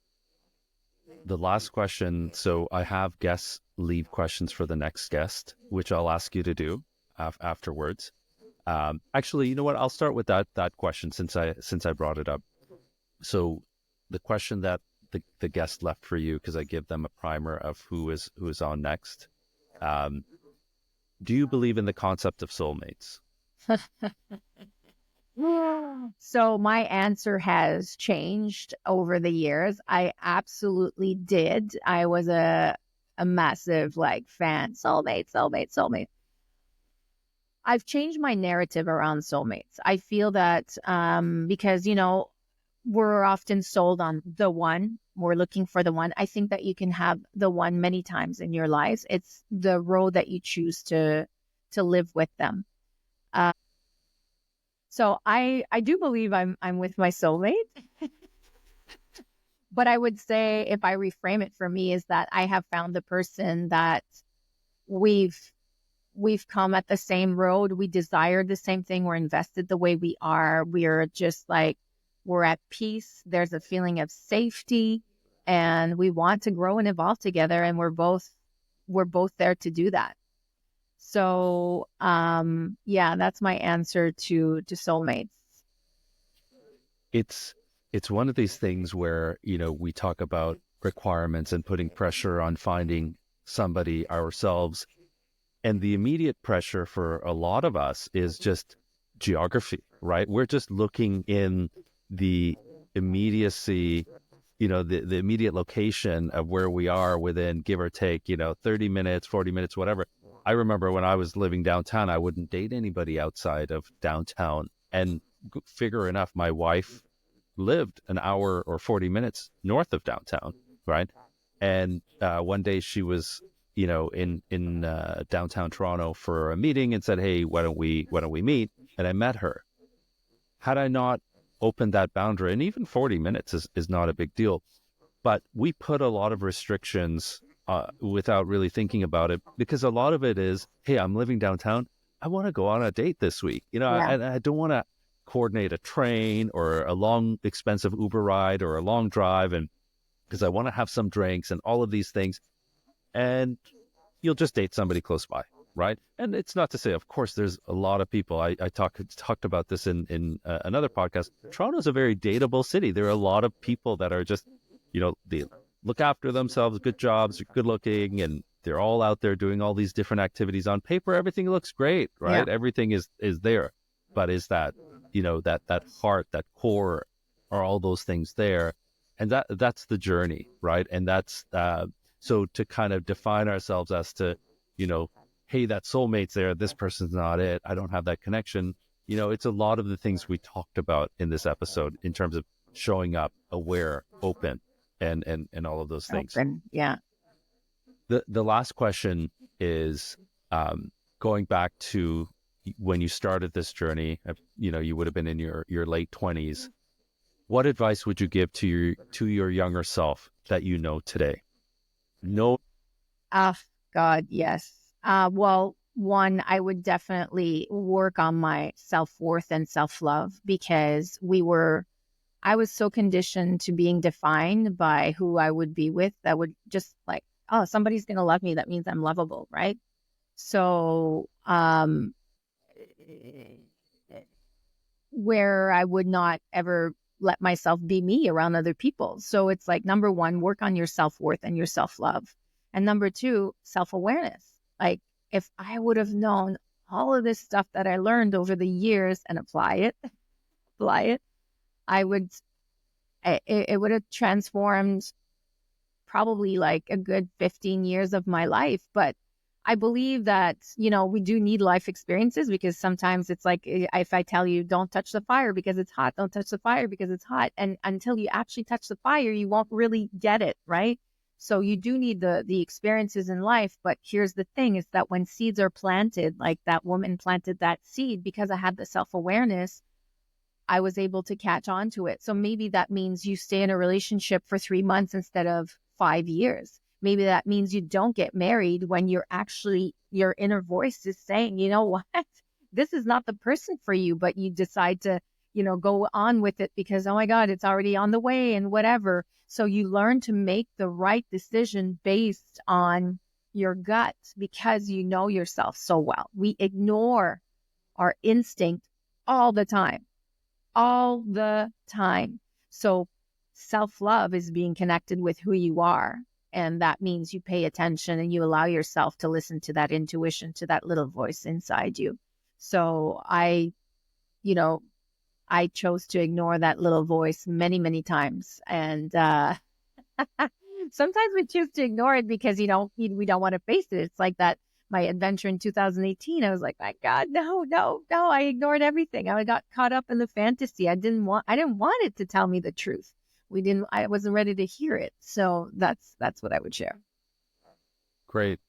The last question. So I have guests leave questions for the next guest, which I'll ask you to do afterwards. Actually, you know what? I'll start with that question since I brought it up. So the question that the guest left for you, because I give them a primer of who is on next. Do you believe in the concept of soulmates? So my answer has changed over the years. I absolutely did. I was a massive like fan. Soulmate, soulmate, soulmate. I've changed my narrative around soulmates. I feel that because, we're often sold on the one. We're looking for the one. I think that you can have the one many times in your lives. It's the road that you choose to live with them. So I do believe I'm with my soulmate. But I would say, if I reframe it, for me, is that I have found the person that we've come at the same road. We desire the same thing. We're invested the way we are. We're just like, we're at peace. There's a feeling of safety, and we want to grow and evolve together. And we're both there to do that. So, yeah, that's my answer to soulmates. It's one of these things where, we talk about requirements and putting pressure on finding somebody ourselves. And the immediate pressure for a lot of us is just geography, right? We're just looking in the immediacy, the immediate location of where we are within, give or take, 30 minutes, 40 minutes, whatever. I remember when I was living downtown, I wouldn't date anybody outside of downtown. And figure enough, my wife lived an hour or 40 minutes north of downtown, right? And one day she was, in downtown Toronto for a meeting, and said, "Hey, why don't we meet?" And I met her. Had I not opened that boundary, and even 40 minutes is not a big deal, but we put a lot of restrictions without really thinking about it, because a lot of it is, hey, I'm living downtown. I want to go on a date this week. Yeah. I don't want to coordinate a train or a long, expensive Uber ride or a long drive, and because I want to have some drinks and all of these things. And you'll just date somebody close by, right? And it's not to say, of course, there's a lot of people. I talked about this in another podcast. Toronto's a very dateable city. There are a lot of people that are just, they look after themselves, good jobs, good looking, and they're all out there doing all these different activities. On paper, everything looks great, right? Yeah. Everything is there. But is that, that heart, that core, are all those things there? And that's the journey, right? And that's so to kind of define ourselves as to, hey, that soulmate's there, this person's not it, I don't have that connection. It's a lot of the things we talked about in this episode in terms of showing up, aware, open, and all of those things. Open. Yeah. The last question is going back to when you started this journey. You would have been in your late 20s. What advice would you give to your younger self that you know today? No. Oh, God, yes. Well, one, I would definitely work on my self-worth and self-love, because I was so conditioned to being defined by who I would be with, that would just like, oh, somebody's going to love me, that means I'm lovable, right? So, where I would not ever let myself be me around other people. So it's like, number one, work on your self-worth and your self-love. And number two, self-awareness. Like, if I would have known all of this stuff that I learned over the years and apply it, I would It would have transformed probably like a good 15 years of my life. But I believe that, we do need life experiences, because sometimes it's like, if I tell you, don't touch the fire because it's hot, don't touch the fire because it's hot. And until you actually touch the fire, you won't really get it, right? So you do need the experiences in life. But here's the thing, is that when seeds are planted, like that woman planted that seed, because I had the self-awareness, I was able to catch on to it. So maybe that means you stay in a relationship for 3 months instead of 5 years. Maybe that means you don't get married when your inner voice is saying, you know what, this is not the person for you, but you decide to, go on with it because, oh my God, it's already on the way and whatever. So you learn to make the right decision based on your gut, because you know yourself so well. We ignore our instinct all the time, all the time. So self-love is being connected with who you are. And that means you pay attention and you allow yourself to listen to that intuition, to that little voice inside you. So you know, I chose to ignore that little voice many, many times. And sometimes we choose to ignore it because, we don't want to face it. It's like that, my adventure in 2018. I was like, my God, no, no, no. I ignored everything. I got caught up in the fantasy. I didn't want it to tell me the truth. I wasn't ready to hear it. So that's what I would share. Great.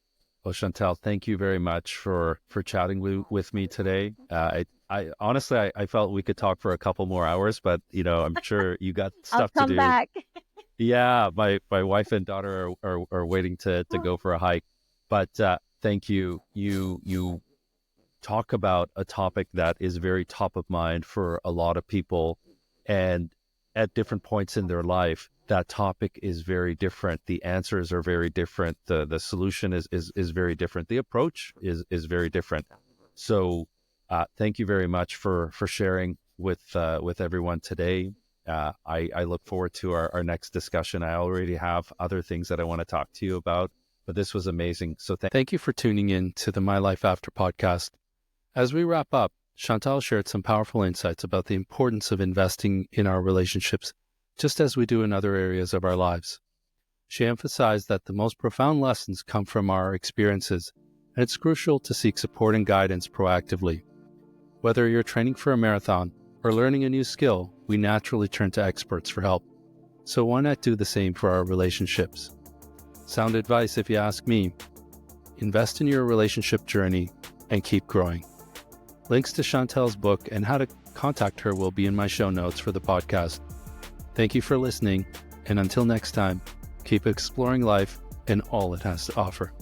Well, Chantal, thank you very much for chatting with me today. I honestly, I felt we could talk for a couple more hours, but I'm sure you got I'll stuff to come do. back. Yeah, my wife and daughter are waiting to go for a hike. But thank you. You talk about a topic that is very top of mind for a lot of people, and at different points in their life, that topic is very different. The answers are very different. The solution is very different. The approach is very different. So thank you very much for sharing with everyone today. I look forward to our next discussion. I already have other things that I want to talk to you about, but this was amazing. So thank you for tuning in to the My Life After podcast. As we wrap up, Chantal shared some powerful insights about the importance of investing in our relationships, just as we do in other areas of our lives. She emphasized that the most profound lessons come from our experiences, and it's crucial to seek support and guidance proactively. Whether you're training for a marathon or learning a new skill, we naturally turn to experts for help. So why not do the same for our relationships? Sound advice if you ask me. Invest in your relationship journey and keep growing. Links to Chantal's book and how to contact her will be in my show notes for the podcast. Thank you for listening, and until next time, keep exploring life and all it has to offer.